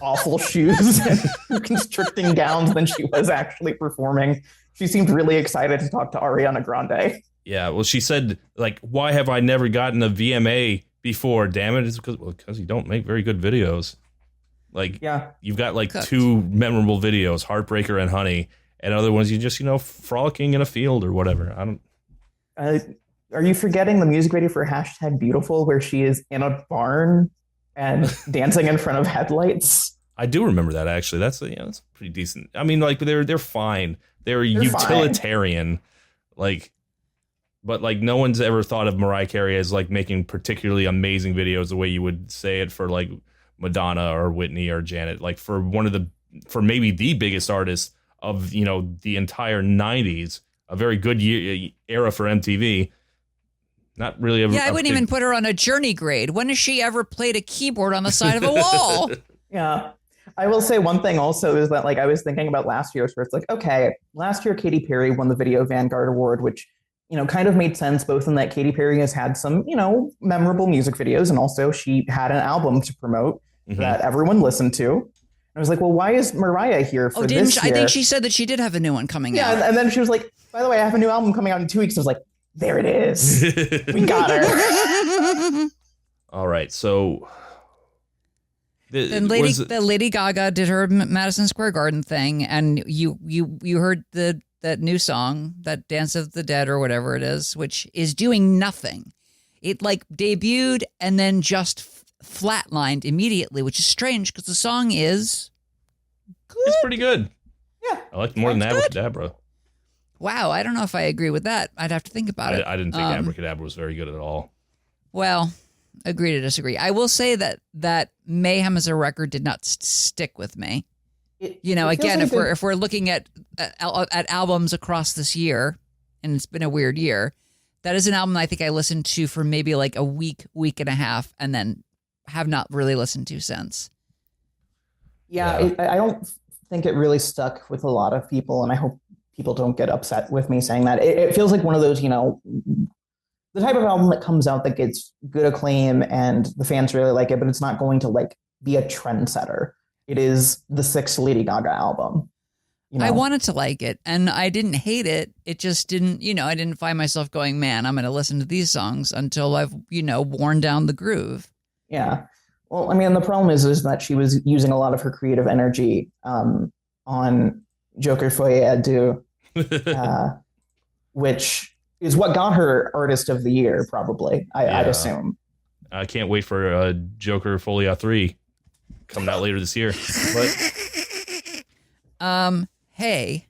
awful shoes and constricting gowns than she was actually performing. She seemed really excited to talk to Ariana Grande. Yeah, well, she said, like, why have I never gotten a VMA before? Damn it, it's because you don't make very good videos. Like, yeah, you've got like two memorable videos, Heartbreaker and Honey, and other ones you just, frolicking in a field or whatever. I don't. Are you forgetting the music video for #Beautiful where she is in a barn and dancing in front of headlights? I do remember that, actually. That's pretty decent. I mean, like, they're fine. They're utilitarian, fine. Like, but like no one's ever thought of Mariah Carey as like making particularly amazing videos the way you would say it for like Madonna or Whitney or Janet. Like for maybe the biggest artist of the entire 90s, a very good era for MTV. Not really. Yeah, I wouldn't even put her on a Journey grade. When has she ever played a keyboard on the side of a wall? Yeah. I will say one thing also is that, like, I was thinking about last year's where it's like, okay, last year Katy Perry won the Video Vanguard Award, which, you know, kind of made sense both in that Katy Perry has had some, you know, memorable music videos, and also she had an album to promote that everyone listened to. I was like, well, why is Mariah here for this year? I think she said that she did have a new one coming out. Yeah, and then she was like, by the way, I have a new album coming out in 2 weeks. I was like, there it is. We got her. All right, so... Then Lady Gaga did her Madison Square Garden thing, and you heard that new song, that Dance of the Dead or whatever it is, which is doing nothing. It like debuted and then just flatlined immediately, which is strange because the song is good. It's pretty good. Yeah, I liked it more than Abracadabra. Wow, I don't know if I agree with that. I'd have to think about it. I didn't think Abracadabra was very good at all. Well, agree to disagree. I will say that Mayhem as a record did not stick with me. Again, like if we're looking at albums across this year, and it's been a weird year, that is an album I think I listened to for maybe like a week and a half, and then have not really listened to since. Yeah. I don't think it really stuck with a lot of people, and I hope people don't get upset with me saying that. It feels like one of those, you know, the type of album that comes out that gets good acclaim and the fans really like it, but it's not going to like be a trendsetter. It is the sixth Lady Gaga album. You know? I wanted to like it, and I didn't hate it. It just didn't, I didn't find myself going, man, I'm going to listen to these songs until I've, worn down the groove. Yeah. Well, I mean, the problem is that she was using a lot of her creative energy on Joker Foyer à Deux, which is what got her Artist of the Year, probably, I'd assume. I can't wait for Joker Folia 3 coming out later this year. But hey,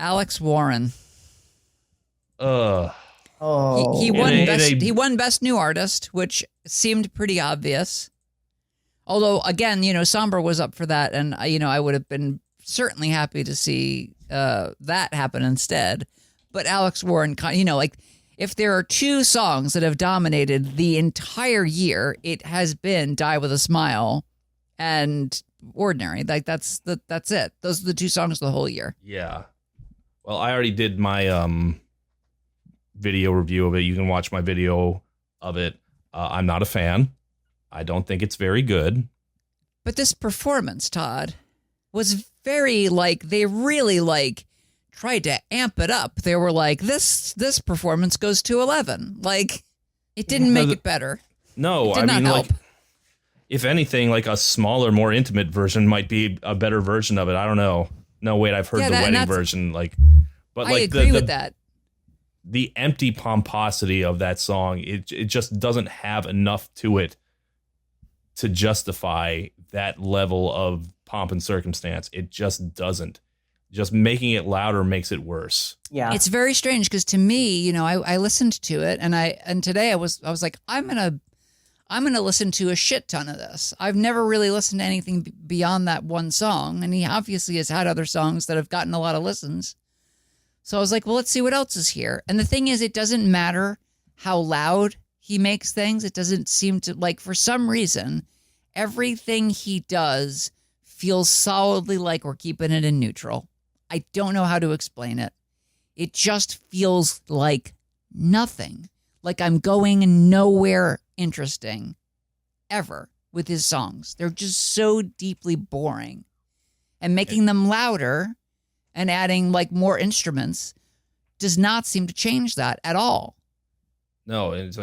Alex Warren. He won Best New Artist, which seemed pretty obvious. Although, again, Somber was up for that, and I would have been certainly happy to see that happen instead. But Alex Warren, if there are two songs that have dominated the entire year, it has been "Die with a Smile" and "Ordinary." Like that's it. Those are the two songs the whole year. Yeah. Well, I already did my video review of it. You can watch my video of it. I'm not a fan. I don't think it's very good. But this performance, Todd, was very they really tried to amp it up. They were like, this performance goes to 11. It didn't make it better. No, it did not help. If anything, a smaller, more intimate version might be a better version of it. I don't know. No, wait, I've heard the wedding version. But I agree with that. The empty pomposity of that song, it just doesn't have enough to it to justify that level of pomp and circumstance. It just doesn't. Just making it louder makes it worse. Yeah, it's very strange because to me, I listened to it and today I was like, I'm gonna listen to a shit ton of this. I've never really listened to anything beyond that one song, and he obviously has had other songs that have gotten a lot of listens. So I was like, well, let's see what else is here. And the thing is, it doesn't matter how loud he makes things. It doesn't seem to, for some reason, everything he does feels solidly like we're keeping it in neutral. I don't know how to explain it. It just feels like nothing. Like I'm going nowhere interesting ever with his songs. They're just so deeply boring. And making them louder and adding more instruments does not seem to change that at all. No, it's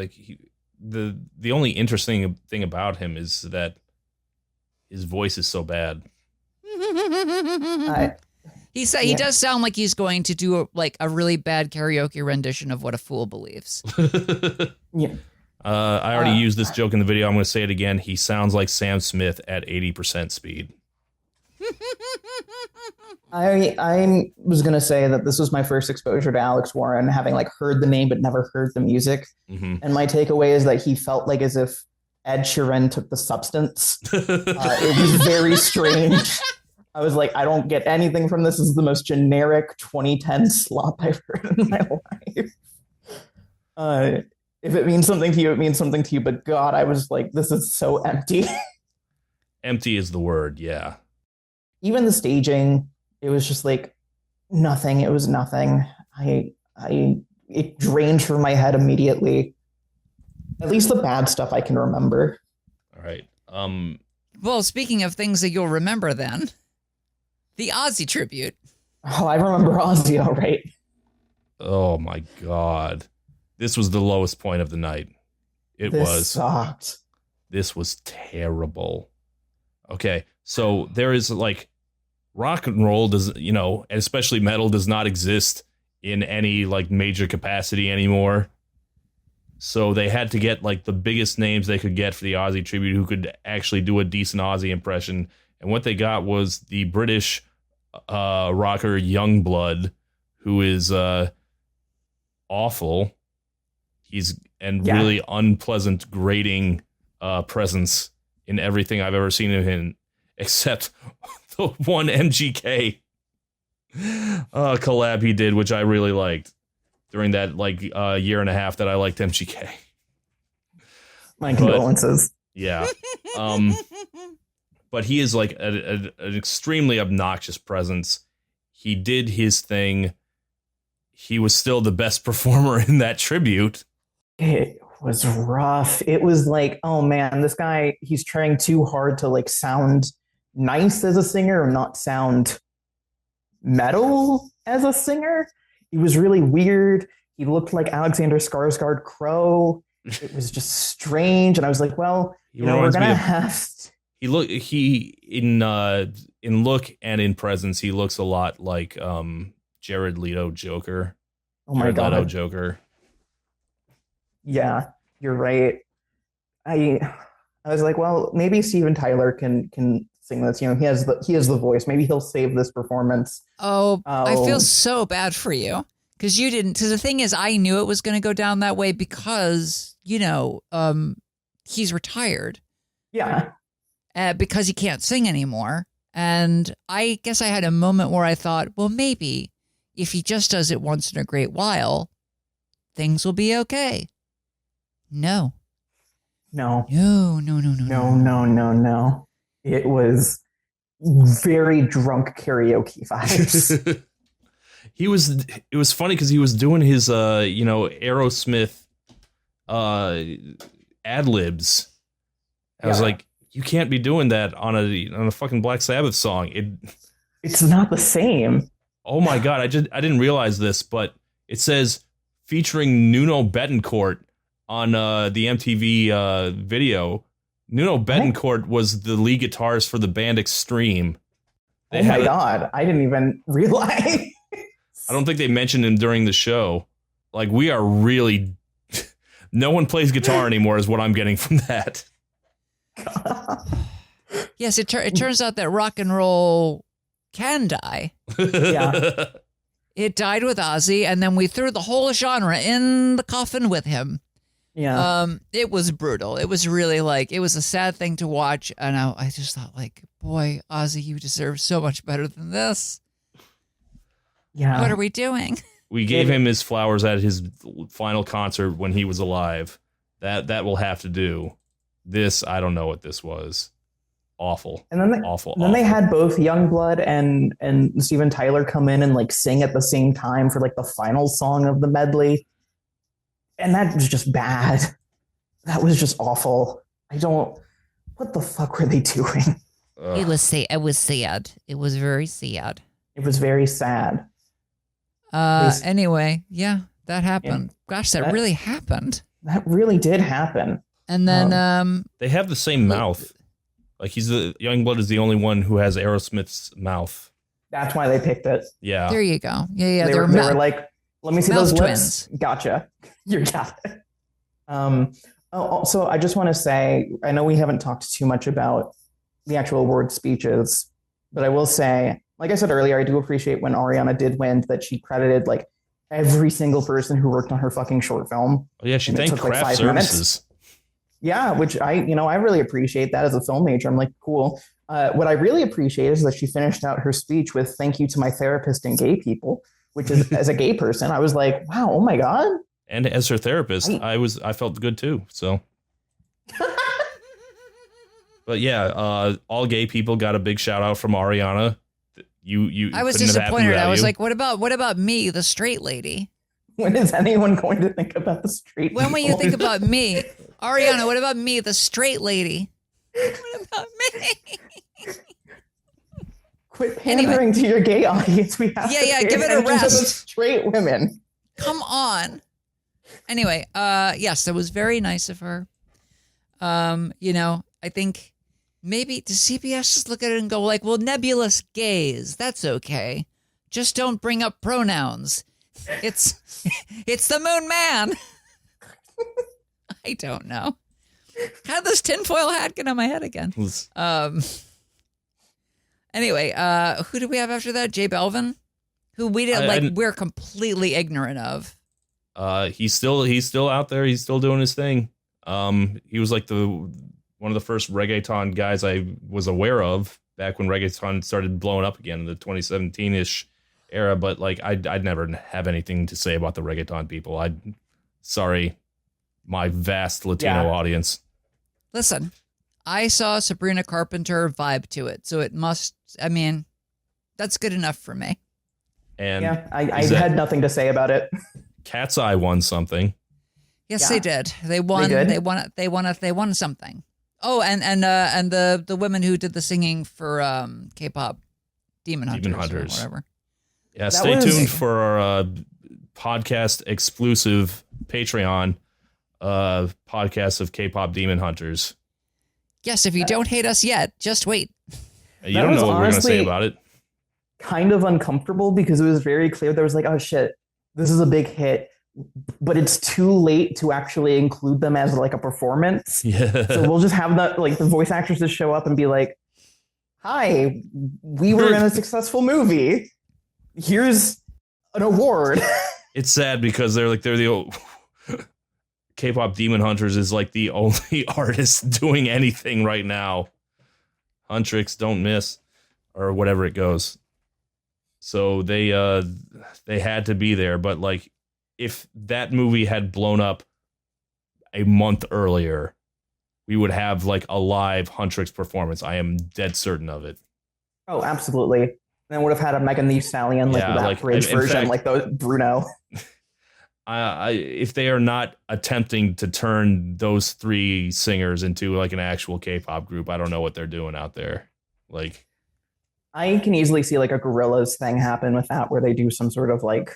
the only interesting thing about him is that his voice is so bad. He does sound like he's going to do a really bad karaoke rendition of What a Fool Believes. Yeah. I already used this joke in the video. I'm going to say it again. He sounds like Sam Smith at 80% speed. I was going to say that this was my first exposure to Alex Warren, having heard the name but never heard the music. Mm-hmm. And my takeaway is that he felt as if Ed Sheeran took the substance. It was very strange. I was like, I don't get anything from this. This is the most generic 2010 slop I've heard in my life. if it means something to you, it means something to you. But God, I was like, this is so empty. Empty is the word. Yeah. Even the staging, it was just like nothing. It was nothing. It drained from my head immediately. At least the bad stuff I can remember. All right. Well, speaking of things that you'll remember then, the Ozzy tribute. Oh, I remember Ozzy, all right. Oh my God. This was the lowest point of the night. This sucked. This was terrible. Okay. So there is like rock and roll does, and especially metal does not exist in any like major capacity anymore. So they had to get like the biggest names they could get for the Ozzy tribute who could actually do a decent Ozzy impression. And what they got was the British rocker Youngblood, who is awful. He's really unpleasant, grating presence in everything I've ever seen of him, except the one MGK collab he did, which I really liked during that year and a half that I liked MGK. My condolences. Yeah. But he is like an extremely obnoxious presence. He did his thing. He was still the best performer in that tribute. It was rough. It was like, oh man, this guy, he's trying too hard to like sound nice as a singer or not sound metal as a singer. He was really weird. He looked like Alexander Skarsgård Crow. It was just strange. And I was like, well, we're going to have... In look and in presence, he looks a lot like Jared Leto Joker. Oh my God. Leto Joker. Yeah, you're right. I was like, well, maybe Steven Tyler can sing this. He has the voice. Maybe he'll save this performance. I feel so bad for you because you didn't. Because the thing is, I knew it was going to go down that way because he's retired. Yeah. Because he can't sing anymore. And I guess I had a moment where I thought, well, maybe if he just does it once in a great while, things will be okay. No. It was very drunk karaoke vibes. It was funny because he was doing his Aerosmith ad libs. I was like, you can't be doing that on a fucking Black Sabbath song. It's not the same. Oh my God, I didn't realize this, but it says featuring Nuno Bettencourt on the MTV video. Nuno Bettencourt was the lead guitarist for the band Extreme. God, I didn't even realize. I don't think they mentioned him during the show. Like, we are really... No one plays guitar anymore is what I'm getting from that. Yes, it turns out that rock and roll can die. Yeah. It died with Ozzy, and then we threw the whole genre in the coffin with him. Yeah. It was brutal. It was really it was a sad thing to watch, and I just thought, boy, Ozzy, you deserve so much better than this. Yeah. What are we doing? We gave him his flowers at his final concert when he was alive. That will have to do. This, I don't know what this was. Awful. And then they had both Youngblood and Steven Tyler come in and sing at the same time for the final song of the medley. And that was just bad. That was just awful. What the fuck were they doing? It was sad. It was sad. It was very sad. It was very sad. Anyway, yeah, that happened. Yeah, Gosh, that really happened. That really did happen. And then they have the same mouth. Youngblood is the only one who has Aerosmith's mouth. That's why they picked it. Yeah. There you go. Yeah. They were like, let me see those twins. Lips. Gotcha. You got it. So I just want to say, I know we haven't talked too much about the actual award speeches, but I will say, like I said earlier, I do appreciate when Ariana did win that she credited every single person who worked on her fucking short film. Oh yeah, she thanked Craft Services. Yeah, which I really appreciate that as a film major. I'm like, cool. What I really appreciate is that she finished out her speech with "Thank you to my therapist and gay people," which is as a gay person, I was like, wow, oh my God, And as her therapist, I felt good too. So, but yeah, all gay people got a big shout out from Ariana. I was disappointed. I was like, what about me, the straight lady? When is anyone going to think about the straight? When will you think about me, Ariana? What about me, the straight lady? What about me? Quit pandering to your gay audience. We have to give it a rest. To the straight women. Come on. Anyway, yes, it was very nice of her. I think maybe does CBS just look at it and go like, well, nebulous gays, that's okay. Just don't bring up pronouns. It's the Moon Man. I don't know. How did this tinfoil hat get on my head again? Anyway, who do we have after that? Jay Belvin, who we're completely ignorant of. He's still out there. He's still doing his thing. He was like one of the first reggaeton guys I was aware of back when reggaeton started blowing up again in the 2017-ish era. But like, I'd never have anything to say about the reggaeton people. Sorry, my vast Latino audience. Listen, I saw Sabrina Carpenter vibe to it, so it must. I mean, that's good enough for me. And I had nothing to say about it. Cat's Eye won something. Yes, they did. They won. They won something. Oh, and the women who did the singing for K-pop, Demon Hunters. Or whatever. Yeah, stay tuned for our podcast exclusive Patreon podcast of K-pop Demon Hunters. Yes, if you don't hate us yet, just wait. You don't know what we're going to say about it. Kind of uncomfortable because it was very clear there was like, oh shit, this is a big hit, but it's too late to actually include them as like a performance. Yeah. So we'll just have the voice actresses show up and be like, hi, we were in a successful movie. Here's an award. It's sad because they're the K-pop Demon Hunters is like the only artist doing anything right now. Huntrix don't miss, or whatever it goes. So they had to be there, but like if that movie had blown up a month earlier, we would have like a live Huntrix performance. I am dead certain of it. Oh, absolutely. Then would have had a Megan Thee Stallion bridge version, fact, like the Bruno. If they are not attempting to turn those three singers into like an actual K-pop group, I don't know what they're doing out there. Like, I can easily see like a Gorillaz thing happen with that, where they do some sort of like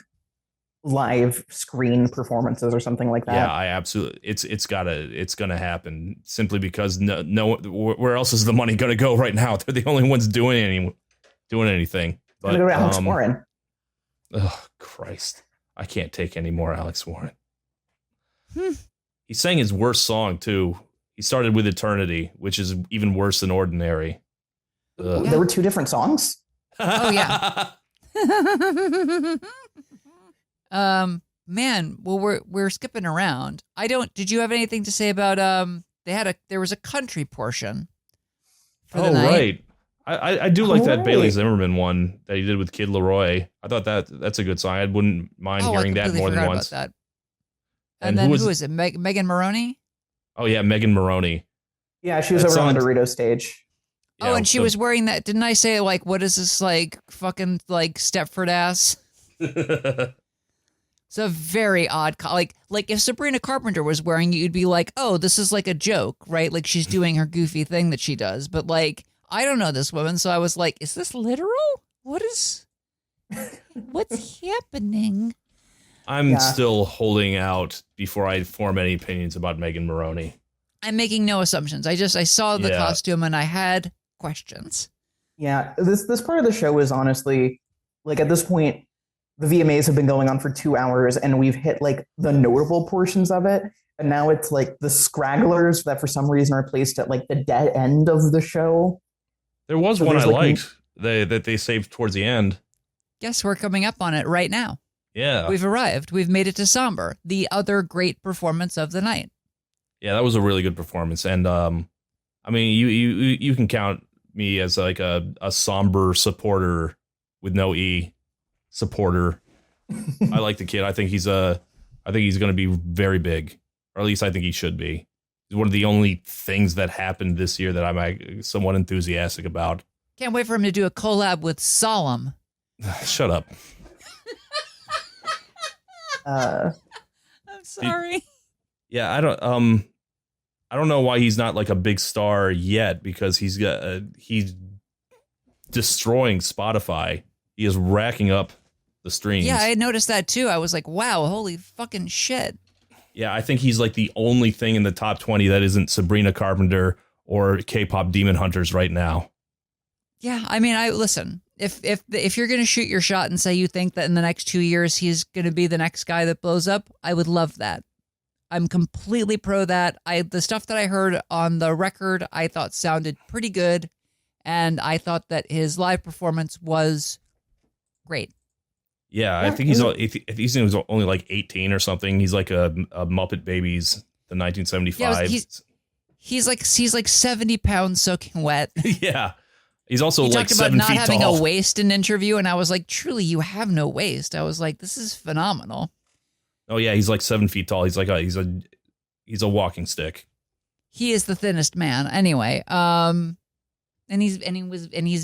live screen performances or something like that. Yeah, I absolutely. It's gonna happen simply because no, where else is the money gonna go right now? They're the only ones doing anything. But go to Alex Warren. Oh Christ. I can't take any more Alex Warren. He sang his worst song, too. He started with Eternity, which is even worse than Ordinary. Ugh. There were two different songs? Oh, yeah. Man, well, we're skipping around. Did you have anything to say about, there was a country portion for the night? Right. I do like that Bailey Zimmerman one that he did with Kid Laroi. I thought that's a good song. I wouldn't mind hearing that more than once. About that. And then who is it? Megan Maroney? Oh yeah, Megan Maroney. Yeah, she was over on the Dorito stage. Oh, and she was wearing that. Didn't I say like, what is this like fucking like Stepford ass? It's a very odd like if Sabrina Carpenter was wearing it, you'd be like, oh, this is like a joke, right? Like she's doing her goofy thing that she does, but like. I don't know this woman, so I was like, is this literal? What's happening? I'm still holding out before I form any opinions about Megan Maroney. I'm making no assumptions. I saw the costume and I had questions. Yeah, this part of the show is honestly, like at this point, the VMAs have been going on for 2 hours and we've hit like the notable portions of it. And now it's like the scragglers that for some reason are placed at like the dead end of the show. There was one I liked that they saved towards the end. Guess we're coming up on it right now. Yeah. We've arrived. We've made it to Somber, the other great performance of the night. Yeah, that was a really good performance. And I mean, you can count me as like a somber supporter with no E supporter. I like the kid. I think he's a I think he's going to be very big, or at least I think he should be. He's one of the only things that happened this year that I'm somewhat enthusiastic about. Can't wait for him to do a collab with Solemn. Shut up. I'm sorry. Yeah, I don't know why he's not like a big star yet, because he's destroying Spotify. He is racking up the streams. Yeah, I noticed that too. I was like, wow, holy fucking shit. Yeah, I think he's like the only thing in the top 20 that isn't Sabrina Carpenter or K-pop Demon Hunters right now. Yeah, I mean, listen. If you're going to shoot your shot and say you think that in the next 2 years he's going to be the next guy that blows up, I would love that. I'm completely pro that. The stuff that I heard on the record I thought sounded pretty good, and I thought that his live performance was great. Yeah, I think he's only like 18 or something. He's like a Muppet Babies, the 1975. Yeah, he's like 70 pounds soaking wet. Yeah. He's also he like talked about 7 not feet having tall. a waist in an interview, and I was like, truly, you have no waist. I was like, this is phenomenal. Oh yeah, he's like 7 feet tall. He's like he's a walking stick. He is the thinnest man. Anyway, and he's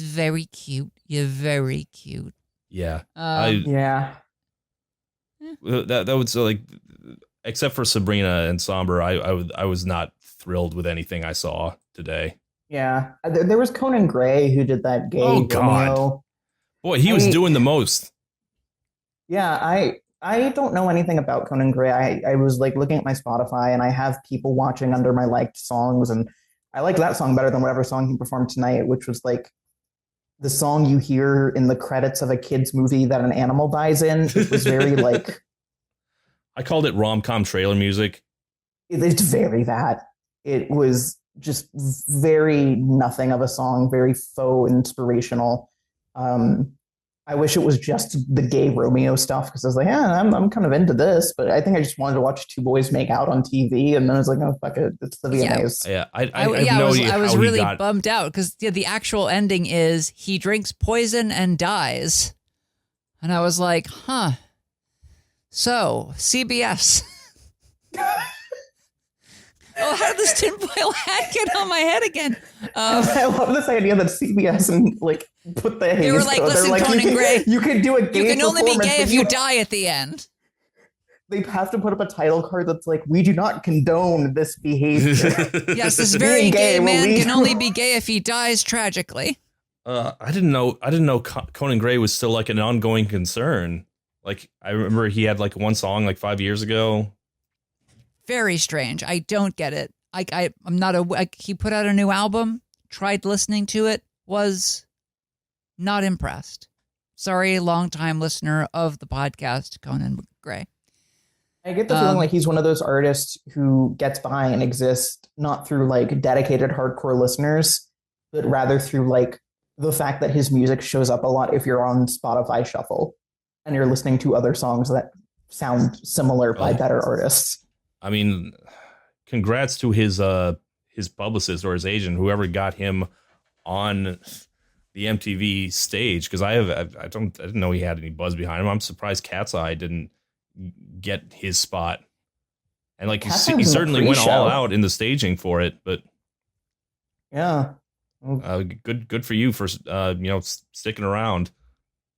very cute. You're very cute. Yeah. Yeah. That was like, except for Sabrina and Somber, I was not thrilled with anything I saw today. Yeah. There was Conan Gray who did that gay Romeo. Boy, he was doing the most. Yeah, I don't know anything about Conan Gray. I was like looking at my Spotify, and I have people watching under my liked songs, and I like that song better than whatever song he performed tonight, which was like the song you hear in the credits of a kid's movie that an animal dies in. It was very like... I called it rom-com trailer music. It's very that. It was just very nothing of a song, very faux inspirational. I wish it was just the gay Romeo stuff, because I was like, yeah, I'm kind of into this, but I think I just wanted to watch two boys make out on TV, and then I was like, oh fuck it, it's the VMAs. Yeah, I was really bummed out, because the actual ending is he drinks poison and dies, and I was like, huh. So CBS. Oh, how did this tinfoil hat get on my head again? I love this idea that CBS and like put the they were like, listen, Conan Gray, you can do a gay you can only be gay if you die. die at the end. They have to put up a title card that's like, we do not condone this behavior. Yes, this very gay man can only be gay if he dies tragically. I didn't know Conan Gray was still like an ongoing concern. Like, I remember he had like one song like 5 years ago. Very strange. I don't get it. I'm not he put out a new album, tried listening to it, was not impressed. Sorry, longtime listener of the podcast, Conan Gray. I get the feeling like he's one of those artists who gets by and exists not through like dedicated hardcore listeners, but rather through like the fact that his music shows up a lot if you're on Spotify Shuffle and you're listening to other songs that sound similar by better artists. I mean, congrats to his publicist or his agent, whoever got him on the MTV stage, because I didn't know he had any buzz behind him. I'm surprised Cat's Eye didn't get his spot, and like he certainly went all out in the staging for it. But yeah, good for you for sticking around.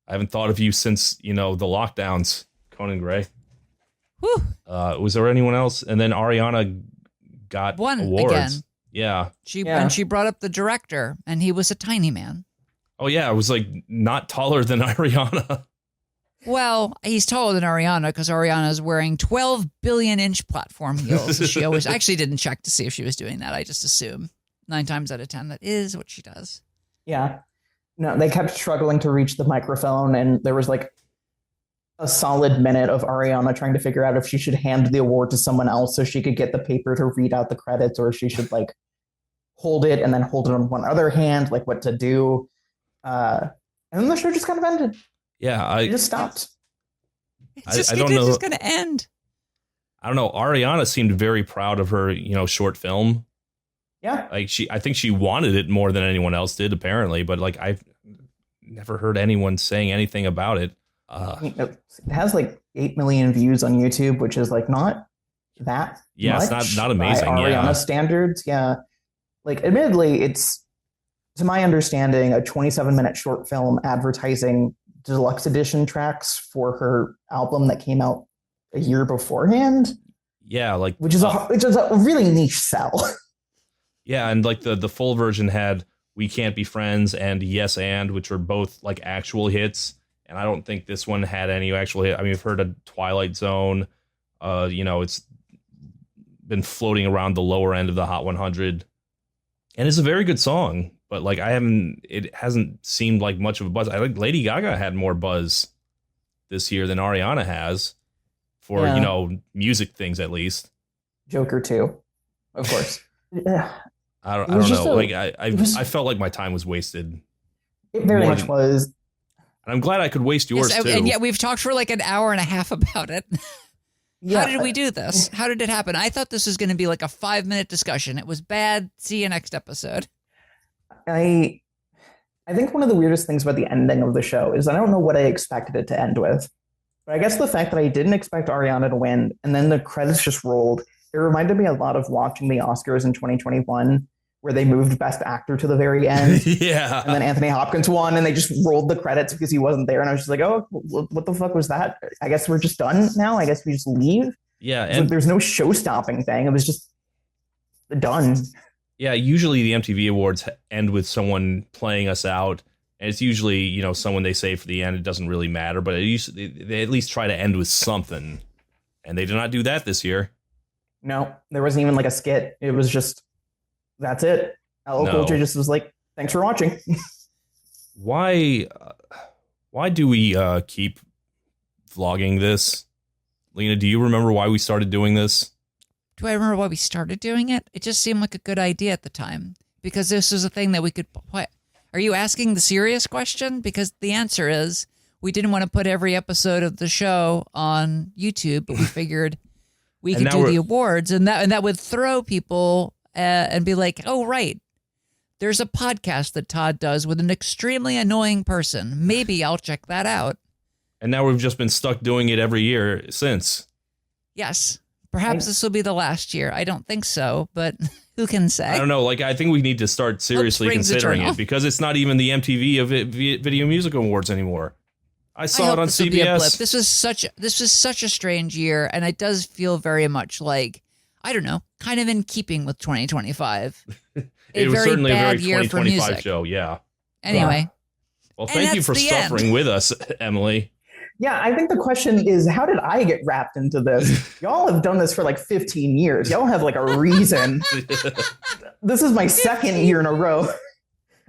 I haven't thought of you since the lockdowns, Conan Gray. Whew. Was there anyone else? And then Ariana got one awards. Again. Yeah. And she brought up the director, and he was a tiny man. Oh yeah, it was like not taller than Ariana. Well, he's taller than Ariana because Ariana is wearing 12 billion inch platform heels. She always actually didn't check to see if she was doing that. I just assume 9 times out of 10 that is what she does. Yeah. No, they kept struggling to reach the microphone, and there was like a solid minute of Ariana trying to figure out if she should hand the award to someone else so she could get the paper to read out the credits, or if she should like hold it and then hold it on one other hand, like what to do. And then the show just kind of ended. Yeah, it just stopped. It's just going to end. I don't know. Ariana seemed very proud of her, short film. Yeah, like I think she wanted it more than anyone else did, apparently. But like I've never heard anyone saying anything about it. It has like 8 million views on YouTube, which is like not that Yeah, much it's not amazing. by Ariana Yeah. standards. Yeah. Like, admittedly, it's, to my understanding, a 27-minute short film advertising deluxe edition tracks for her album that came out a year beforehand. Yeah, like which is a really niche sell. Yeah, and like the full version had "We Can't Be Friends" and "Yes and," which are both like actual hits. And I don't think this one had any actual hit. I mean, I've heard of Twilight Zone. It's been floating around the lower end of the Hot 100, and it's a very good song. But like, it hasn't seemed like much of a buzz. I think Lady Gaga had more buzz this year than Ariana has for music things, at least. Joker 2, of course. Yeah. I don't know. I felt like my time was wasted. It very much was. And I'm glad I could waste yours too. And yet we've talked for like an hour and a half about it. Yeah. How did we do this? How did it happen? I thought this was going to be like a 5-minute discussion. It was bad. See you next episode. I think one of the weirdest things about the ending of the show is I don't know what I expected it to end with. But I guess the fact that I didn't expect Ariana to win and then the credits just rolled, it reminded me a lot of watching the Oscars in 2021 where they moved Best Actor to the very end. Yeah. And then Anthony Hopkins won and they just rolled the credits because he wasn't there. And I was just like, oh, what the fuck was that? I guess we're just done now. I guess we just leave. Yeah. And there's no show-stopping thing. It was just done. Yeah. Usually the MTV Awards end with someone playing us out. And it's usually, someone they say for the end. It doesn't really matter. But they at least try to end with something. And they did not do that this year. No, there wasn't even like a skit. It was just, that's it. LL Cool J just was like, thanks for watching. Why do we keep vlogging this? Lena, do you remember why we started doing this? Do I remember why we started doing it? It just seemed like a good idea at the time because this was a thing that we could. What? Are you asking the serious question? Because the answer is we didn't want to put every episode of the show on YouTube, but we figured we could do the awards, and that would throw people and be like, oh, right. There's a podcast that Todd does with an extremely annoying person. Maybe I'll check that out. And now we've just been stuck doing it every year since. Yes. Perhaps this will be the last year. I don't think so, but who can say? I don't know. Like, I think we need to start seriously considering it because it's not even the MTV Video Music Awards anymore. I saw it on CBS. This was such a strange year, and it does feel very much like, I don't know, kind of in keeping with 2025. It was certainly a very year 2025 show, yeah. Anyway. Yeah. Well, thank you for suffering with us, Emily. Yeah, I think the question is, how did I get wrapped into this? Y'all have done this for like 15 years. Y'all have like a reason. This is my second year in a row.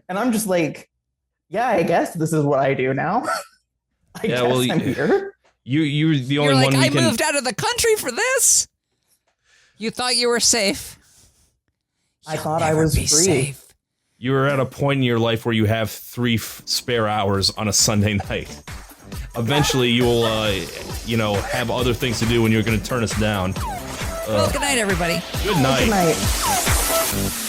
And I'm just like, yeah, I guess this is what I do now. I guess I'm here. You're the only one I moved out of the country for this. You thought you were safe. I thought I was free. Safe. You were at a point in your life where you have 3 spare hours on a Sunday night. Eventually, you'll, have other things to do when you're going to turn us down. Well, good night, everybody. Good night. Good night.